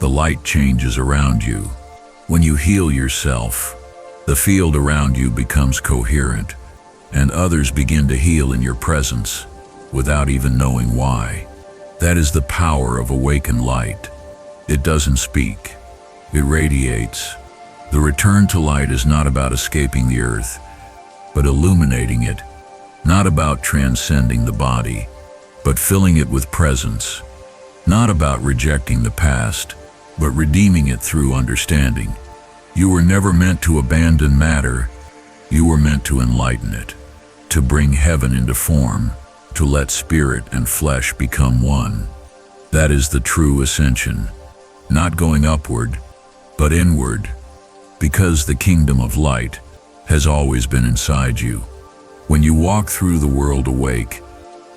the light changes around you. When you heal yourself, the field around you becomes coherent, and others begin to heal in your presence without even knowing why. That is the power of awakened light. It doesn't speak, it radiates. The return to light is not about escaping the earth. but illuminating it, not about transcending the body, but filling it with presence, not about rejecting the past, but redeeming it through understanding. You were never meant to abandon matter, you were meant to enlighten it, to bring heaven into form, to let spirit and flesh become one. That is the true ascension, not going upward, but inward, because the kingdom of light has always been inside you. When you walk through the world awake,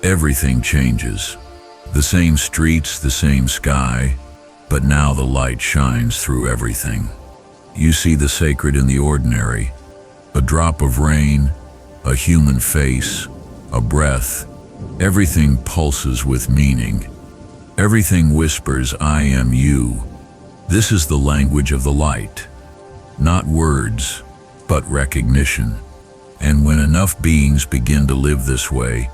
everything changes. The same streets, the same sky, but now the light shines through everything. You see the sacred in the ordinary, a drop of rain, a human face, a breath. Everything pulses with meaning. Everything whispers, "I am you." This is the language of the light. Not words, but recognition. And when enough beings begin to live this way,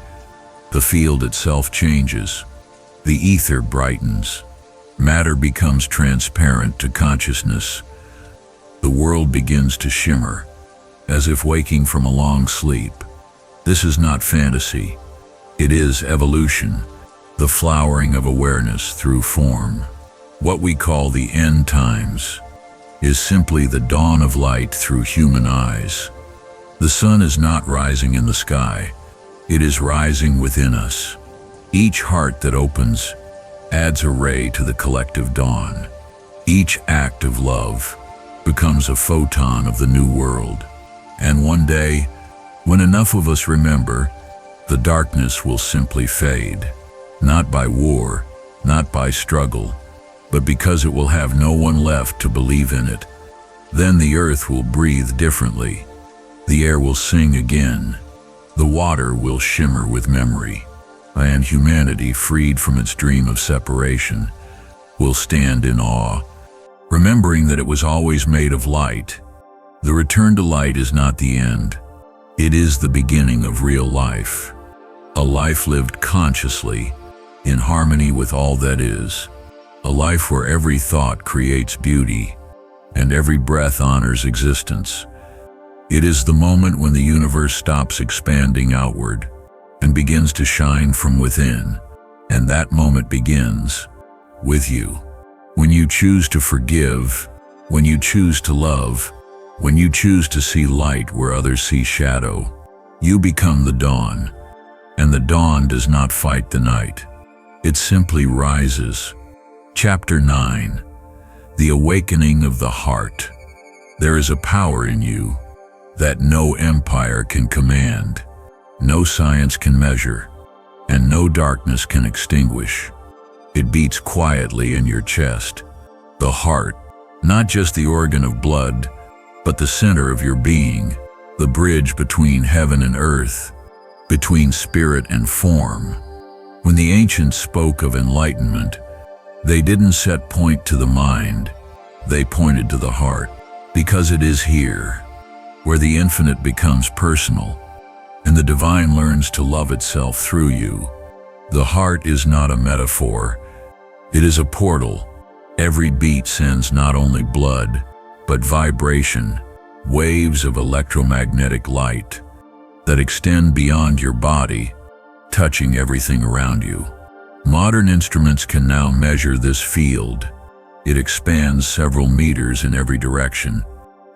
the field itself changes. The ether brightens. Matter becomes transparent to consciousness. The world begins to shimmer, as if waking from a long sleep. This is not fantasy. It is evolution, the flowering of awareness through form. What we call the end times is simply the dawn of light through human eyes. The sun is not rising in the sky. It is rising within us. Each heart that opens adds a ray to the collective dawn. Each act of love becomes a photon of the new world. And one day, when enough of us remember, the darkness will simply fade. Not by war, not by struggle, but because it will have no one left to believe in it. Then the earth will breathe differently. The air will sing again. The water will shimmer with memory. And humanity, freed from its dream of separation, will stand in awe, remembering that it was always made of light. The return to light is not the end. It is the beginning of real life. A life lived consciously, in harmony with all that is. A life where every thought creates beauty, and every breath honors existence. It is the moment when the universe stops expanding outward and begins to shine from within, and that moment begins with you. When you choose to forgive, when you choose to love, when you choose to see light where others see shadow, you become the dawn. And the dawn does not fight the night. It simply rises. Chapter 9. The Awakening of the Heart. There is a power in you that no empire can command, no science can measure, and no darkness can extinguish. It beats quietly in your chest. The heart, not just the organ of blood, but the center of your being, the bridge between heaven and earth, between spirit and form. When the ancients spoke of enlightenment, they didn't set point to the mind, they pointed to the heart, because it is here, where the infinite becomes personal, and the divine learns to love itself through you. The heart is not a metaphor, it is a portal. Every beat sends not only blood, but vibration, waves of electromagnetic light that extend beyond your body, touching everything around you. Modern instruments can now measure this field. It expands several meters in every direction,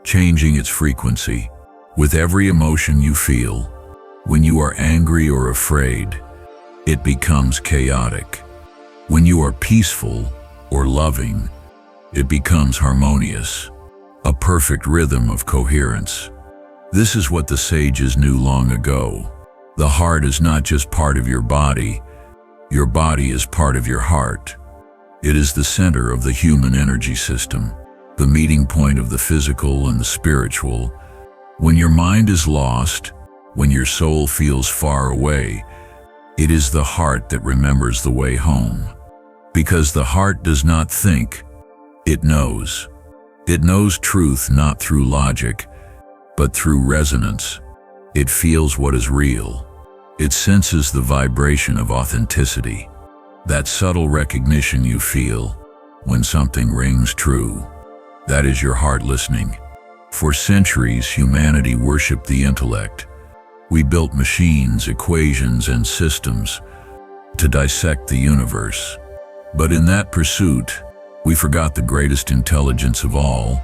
changing its frequency with every emotion you feel. When you are angry or afraid, it becomes chaotic. When you are peaceful or loving, it becomes harmonious, a perfect rhythm of coherence. This is what the sages knew long ago. The heart is not just part of your body is part of your heart. It is the center of the human energy system, the meeting point of the physical and the spiritual. When your mind is lost, when your soul feels far away, it is the heart that remembers the way home. Because the heart does not think, it knows. It knows truth not through logic, but through resonance. It feels what is real. It senses the vibration of authenticity, that subtle recognition you feel when something rings true. That is your heart listening. For centuries, humanity worshipped the intellect, We built machines, equations, and systems to dissect the universe. But in that pursuit, we forgot the greatest intelligence of all.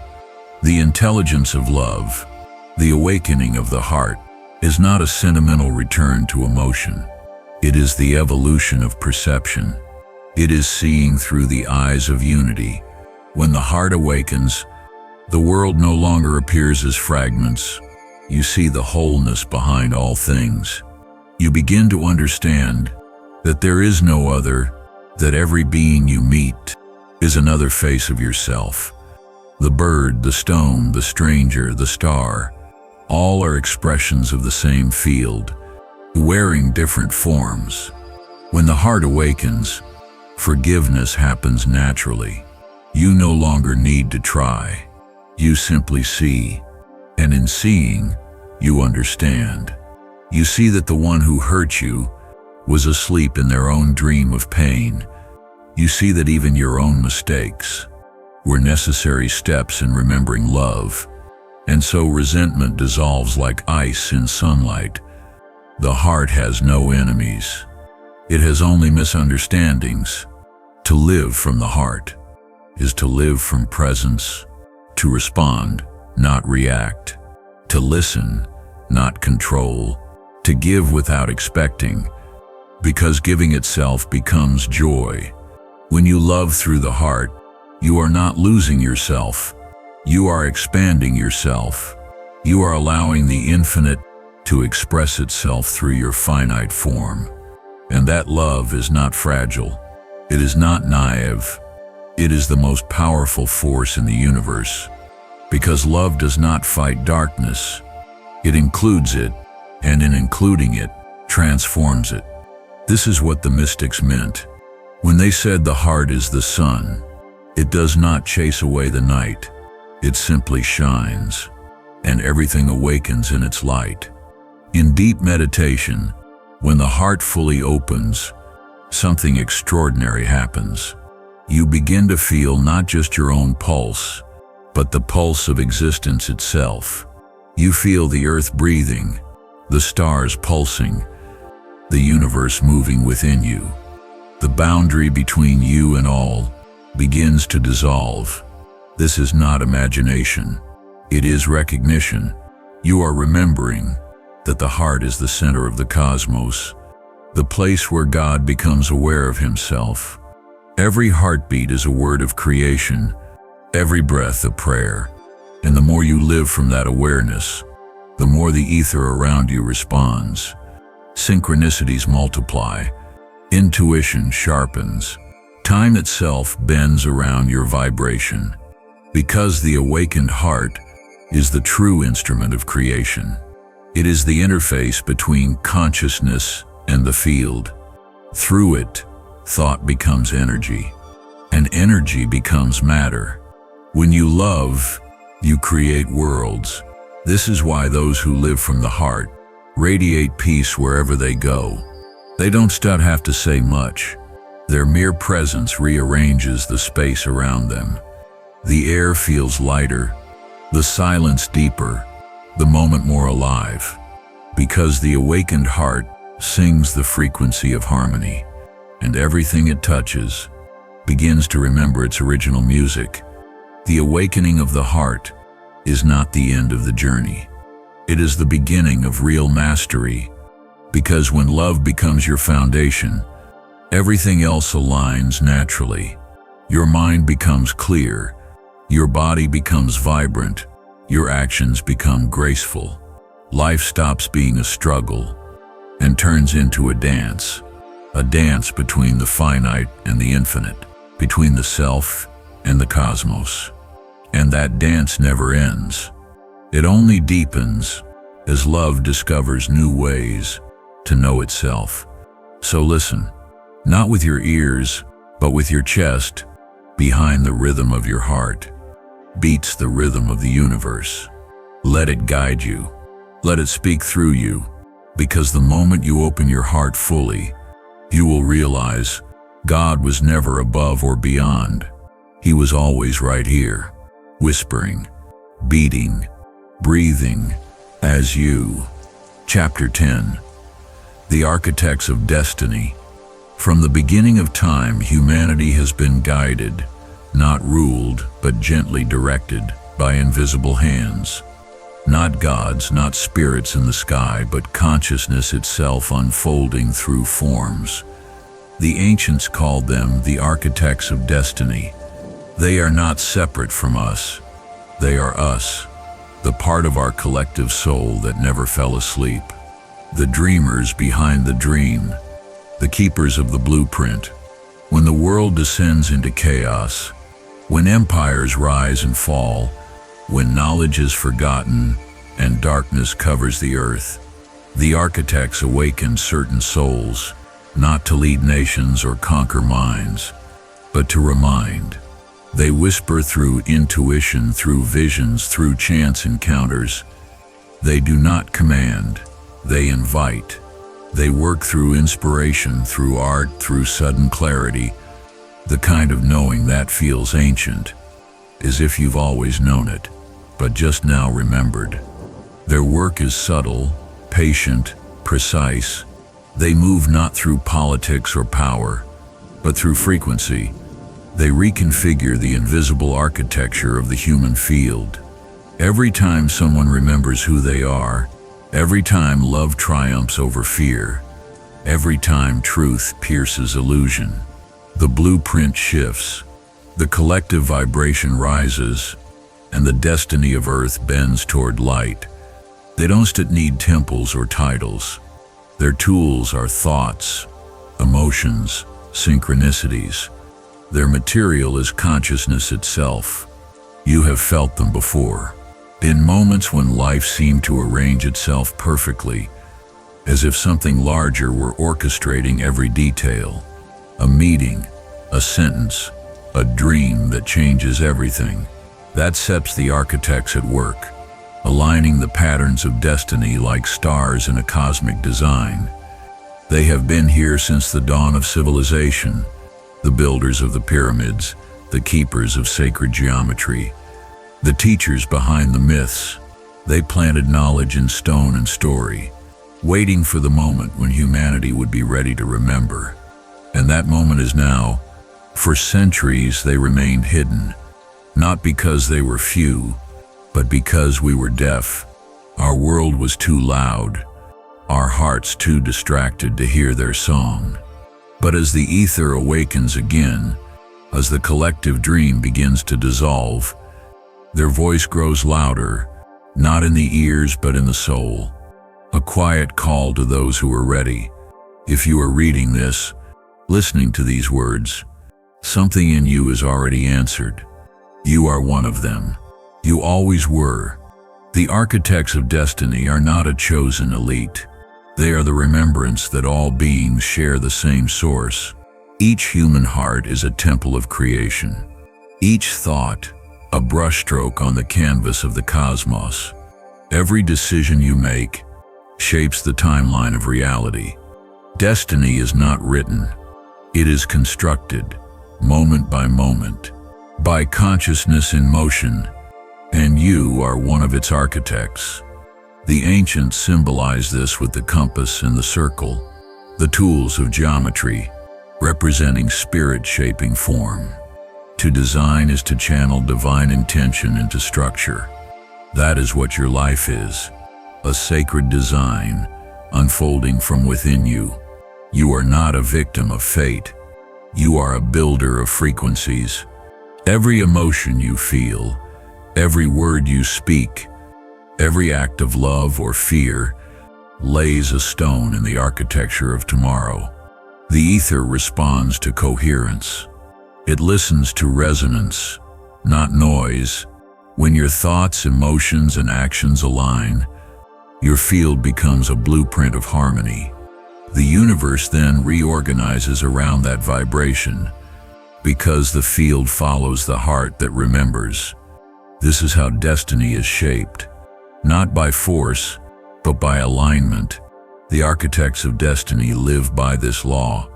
The intelligence of love, the awakening of the heart, is not a sentimental return to emotion. It is the evolution of perception. It is seeing through the eyes of unity. When the heart awakens, the world no longer appears as fragments. You see the wholeness behind all things. You begin to understand that there is no other, that every being you meet is another face of yourself. The bird, the stone, the stranger, the star, all are expressions of the same field, wearing different forms. When the heart awakens, forgiveness happens naturally. You no longer need to try. You simply see, and in seeing, you understand. You see that the one who hurt you was asleep in their own dream of pain. You see that even your own mistakes were necessary steps in remembering love. And so resentment dissolves like ice in sunlight. The heart has no enemies. It has only misunderstandings. To live from the heart is to live from presence, to respond, not react, to listen, not control, to give without expecting, because giving itself becomes joy. When you love through the heart, you are not losing yourself. You are expanding yourself. You are allowing the infinite to express itself through your finite form. And that love is not fragile. It is not naive. It is the most powerful force in the universe. Because love does not fight darkness. It includes it, and in including it, transforms it. This is what the mystics meant when they said the heart is the sun. It does not chase away the night. It simply shines, and everything awakens in its light. In deep meditation, when the heart fully opens, something extraordinary happens. You begin to feel not just your own pulse, but the pulse of existence itself. You feel the earth breathing, the stars pulsing, the universe moving within you. The boundary between you and all begins to dissolve. This is not imagination. It is recognition. You are remembering that the heart is the center of the cosmos, the place where God becomes aware of himself. Every heartbeat is a word of creation, every breath a prayer. And the more you live from that awareness, the more the ether around you responds. Synchronicities multiply. Intuition sharpens. Time itself bends around your vibration. Because the awakened heart is the true instrument of creation. It is the interface between consciousness and the field. Through it, thought becomes energy, and energy becomes matter. When you love, you create worlds. This is why those who live from the heart radiate peace wherever they go. They don't have to say much. Their mere presence rearranges the space around them. The air feels lighter, the silence deeper, the moment more alive. Because the awakened heart sings the frequency of harmony, and everything it touches begins to remember its original music. The awakening of the heart is not the end of the journey. It is the beginning of real mastery, because when love becomes your foundation, everything else aligns naturally. Your mind becomes clear, your body becomes vibrant, your actions become graceful. Life stops being a struggle and turns into a dance between the finite and the infinite, between the self and the cosmos. And that dance never ends. It only deepens as love discovers new ways to know itself. So listen, not with your ears, but with your chest. Behind the rhythm of your heart beats the rhythm of the universe. Let it guide you. Let it speak through you, because the moment you open your heart fully, you will realize God was never above or beyond. He was always right here, whispering, beating, breathing as you. Chapter 10. The Architects of Destiny. From the beginning of time, humanity has been guided, not ruled, but gently directed by invisible hands. Not gods, not spirits in the sky, but consciousness itself unfolding through forms. The ancients called them the Architects of Destiny. They are not separate from us. They are us, the part of our collective soul that never fell asleep. The dreamers behind the dream, the keepers of the blueprint. When the world descends into chaos, when empires rise and fall, when knowledge is forgotten and darkness covers the earth, the architects awaken certain souls, not to lead nations or conquer minds, but to remind. They whisper through intuition, through visions, through chance encounters. They do not command, they invite. They work through inspiration, through art, through sudden clarity, the kind of knowing that feels ancient, as if you've always known it, but just now remembered. Their work is subtle, patient, precise. They move not through politics or power, but through frequency. They reconfigure the invisible architecture of the human field. Every time someone remembers who they are, every time love triumphs over fear, every time truth pierces illusion, the blueprint shifts, the collective vibration rises, and the destiny of Earth bends toward light. They don't need temples or titles. Their tools are thoughts, emotions, synchronicities. Their material is consciousness itself. You have felt them before, in moments when life seemed to arrange itself perfectly, as if something larger were orchestrating every detail. A meeting, a sentence, a dream that changes everything. That sets the architects at work, aligning the patterns of destiny like stars in a cosmic design. They have been here since the dawn of civilization, the builders of the pyramids, the keepers of sacred geometry, the teachers behind the myths. They planted knowledge in stone and story, waiting for the moment when humanity would be ready to remember. And that moment is now. For centuries they remained hidden, not because they were few, but because we were deaf. Our world was too loud, our hearts too distracted to hear their song. But as the ether awakens again, as the collective dream begins to dissolve, their voice grows louder, not in the ears but in the soul. A quiet call to those who are ready. If you are reading this, listening to these words, something in you is already answered. You are one of them. You always were. The architects of destiny are not a chosen elite. They are the remembrance that all beings share the same source. Each human heart is a temple of creation. Each thought, a brushstroke on the canvas of the cosmos. Every decision you make shapes the timeline of reality. Destiny is not written. It is constructed, moment by moment, by consciousness in motion, and you are one of its architects. The ancients symbolized this with the compass and the circle, the tools of geometry, representing spirit shaping form. To design is to channel divine intention into structure. That is what your life is, a sacred design unfolding from within you. You are not a victim of fate. You are a builder of frequencies. Every emotion you feel, every word you speak, every act of love or fear lays a stone in the architecture of tomorrow. The ether responds to coherence. It listens to resonance, not noise. When your thoughts, emotions, and actions align, your field becomes a blueprint of harmony. The universe then reorganizes around that vibration, because the field follows the heart that remembers. This is how destiny is shaped, not by force, but by alignment. The architects of destiny live by this law.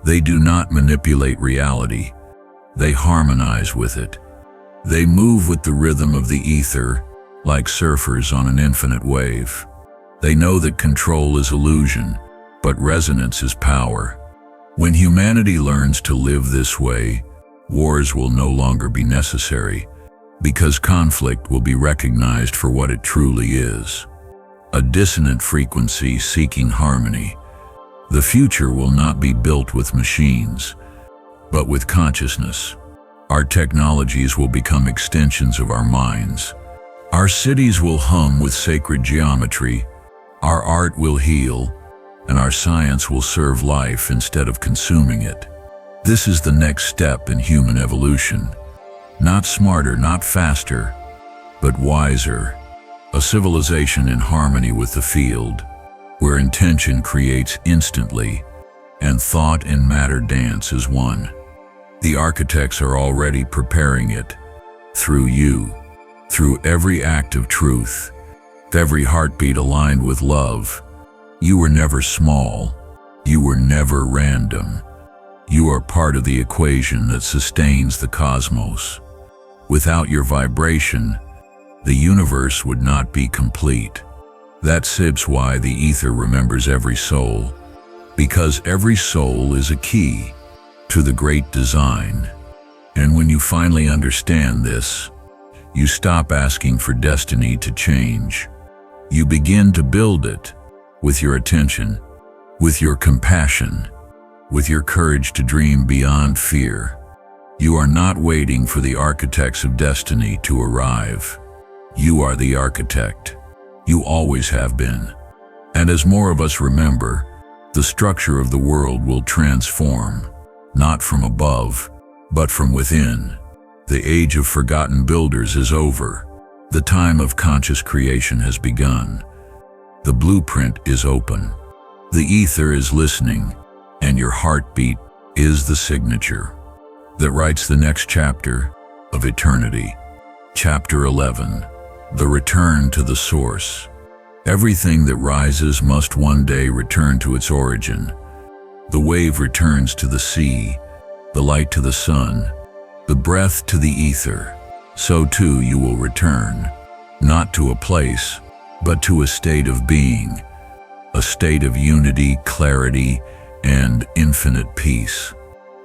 They do not manipulate reality. They harmonize with it. They move with the rhythm of the ether, like surfers on an infinite wave. They know that control is illusion, but resonance is power. When humanity learns to live this way, wars will no longer be necessary, because conflict will be recognized for what it truly is: a dissonant frequency seeking harmony. The future will not be built with machines, but with consciousness. Our technologies will become extensions of our minds. Our cities will hum with sacred geometry, our art will heal, and our science will serve life instead of consuming it. This is the next step in human evolution. Not smarter, not faster, but wiser. A civilization in harmony with the field, where intention creates instantly, and thought and matter dance as one. The architects are already preparing it, through you, through every act of truth, every heartbeat aligned with love. You were never small, you were never random. You are part of the equation that sustains the cosmos. Without your vibration, the universe would not be complete. That's why the ether remembers every soul, because every soul is a key to the great design. And when you finally understand this, you stop asking for destiny to change. You begin to build it with your attention, with your compassion, with your courage to dream beyond fear. You are not waiting for the architects of destiny to arrive. You are the architect. You always have been. And as more of us remember, the structure of the world will transform, not from above, but from within. The age of forgotten builders is over. The time of conscious creation has begun. The blueprint is open. The ether is listening, and your heartbeat is the signature that writes the next chapter of eternity. Chapter 11. The return to the source. Everything that rises must one day return to its origin. The wave returns to the sea, the light to the sun, the breath to the ether. So too you will return, not to a place, but to a state of being, a state of unity, clarity, and infinite peace.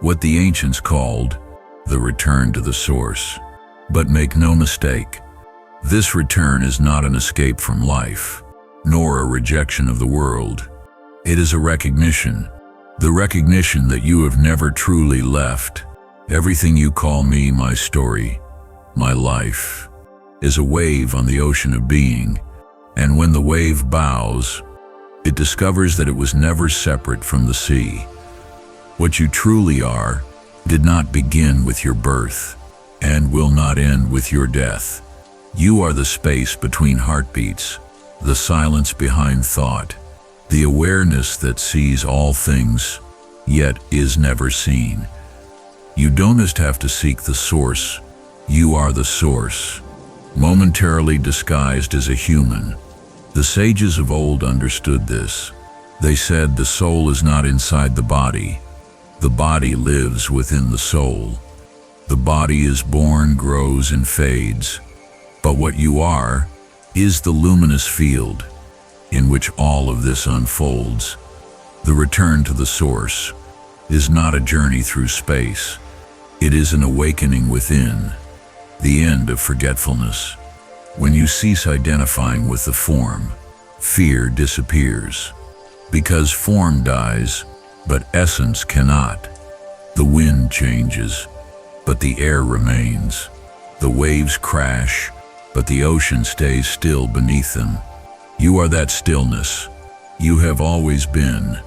What the ancients called the return to the source. But make no mistake, this return is not an escape from life, nor a rejection of the world. It is a recognition, the recognition that you have never truly left. Everything you call me, my story, my life, is a wave on the ocean of being, and when the wave bows, it discovers that it was never separate from the sea. What you truly are did not begin with your birth, and will not end with your death. You are the space between heartbeats, the silence behind thought, the awareness that sees all things, yet is never seen. You don't just have to seek the source, you are the source, momentarily disguised as a human. The sages of old understood this. They said the soul is not inside the body lives within the soul. The body is born, grows, and fades, but what you are is the luminous field in which all of this unfolds. The return to the source is not a journey through space. It is an awakening within, the end of forgetfulness. When you cease identifying with the form, fear disappears. Because form dies, but essence cannot. The wind changes, but the air remains. The waves crash, but the ocean stays still beneath them. You are that stillness. You have always been.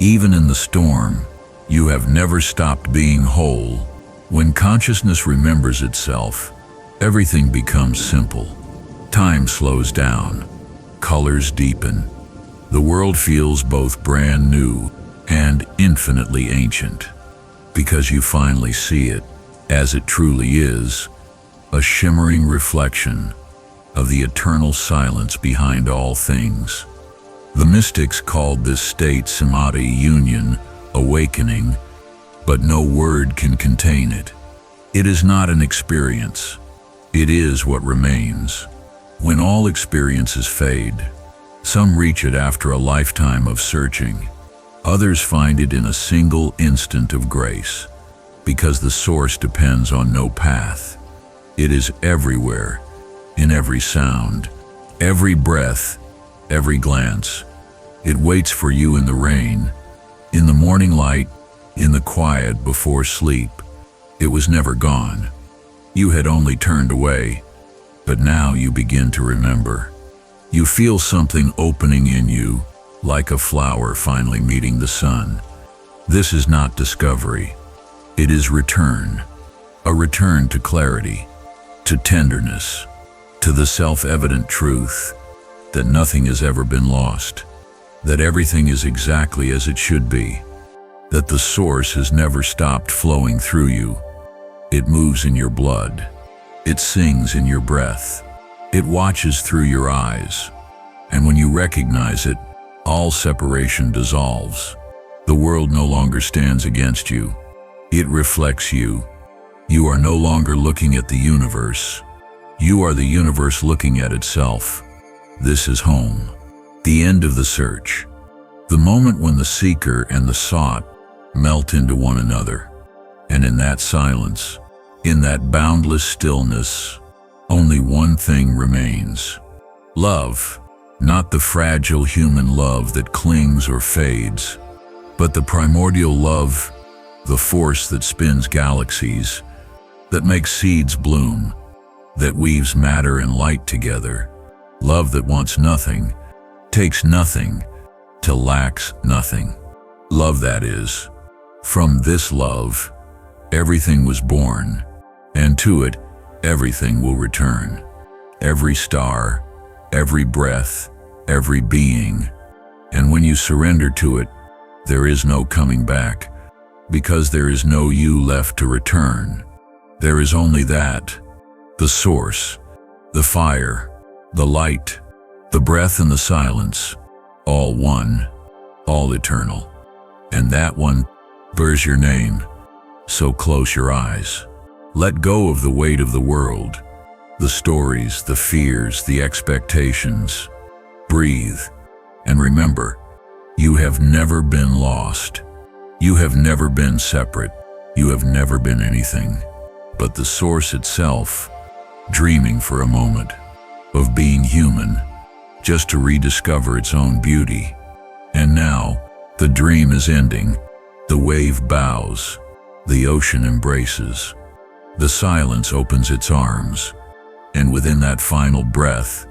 Even in the storm, you have never stopped being whole. When consciousness remembers itself, everything becomes simple. Time slows down. Colors deepen. The world feels both brand new and infinitely ancient, because you finally see it as it truly is, a shimmering reflection of the eternal silence behind all things. The mystics called this state samadhi, union, awakening, but no word can contain it. It is not an experience. It is what remains. When all experiences fade, Some reach it after a lifetime of searching. Others find it in a single instant of grace, because the source depends on no path. It is everywhere, in every sound, every breath, every glance. It waits for you in the rain, in the morning light, in the quiet before sleep. It was never gone. You had only turned away, but now you begin to remember. You feel something opening in you, like a flower finally meeting the sun. This is not discovery. It is return. A return to clarity, to tenderness, to the self-evident truth that nothing has ever been lost, that everything is exactly as it should be, that the source has never stopped flowing through you. It moves in your blood. It sings in your breath. It watches through your eyes. And when you recognize it, all separation dissolves. The world no longer stands against you. It reflects you. You are no longer looking at the universe. You are the universe looking at itself. This is home. The end of the search. The moment when the seeker and the sought melt into one another. And in that silence, in that boundless stillness, only one thing remains. Love. Not the fragile human love that clings or fades, but the primordial love, the force that spins galaxies, that makes seeds bloom, that weaves matter and light together. Love that wants nothing, takes nothing, till lacks nothing. Love that is. From this love, everything was born, and to it, everything will return. Every star, every breath, every being. And when you surrender to it, there is no coming back, because there is no you left to return. There is only that, the source, the fire, the light, the breath and the silence, all one, all eternal. And that one bears your name, so close your eyes. Let go of the weight of the world, the stories, the fears, the expectations. Breathe, and remember, you have never been lost. You have never been separate. You have never been anything but the source itself, dreaming for a moment of being human, just to rediscover its own beauty. And now, the dream is ending. The wave bows, the ocean embraces, the silence opens its arms, and within that final breath,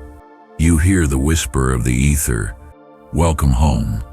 you hear the whisper of the ether, "Welcome home."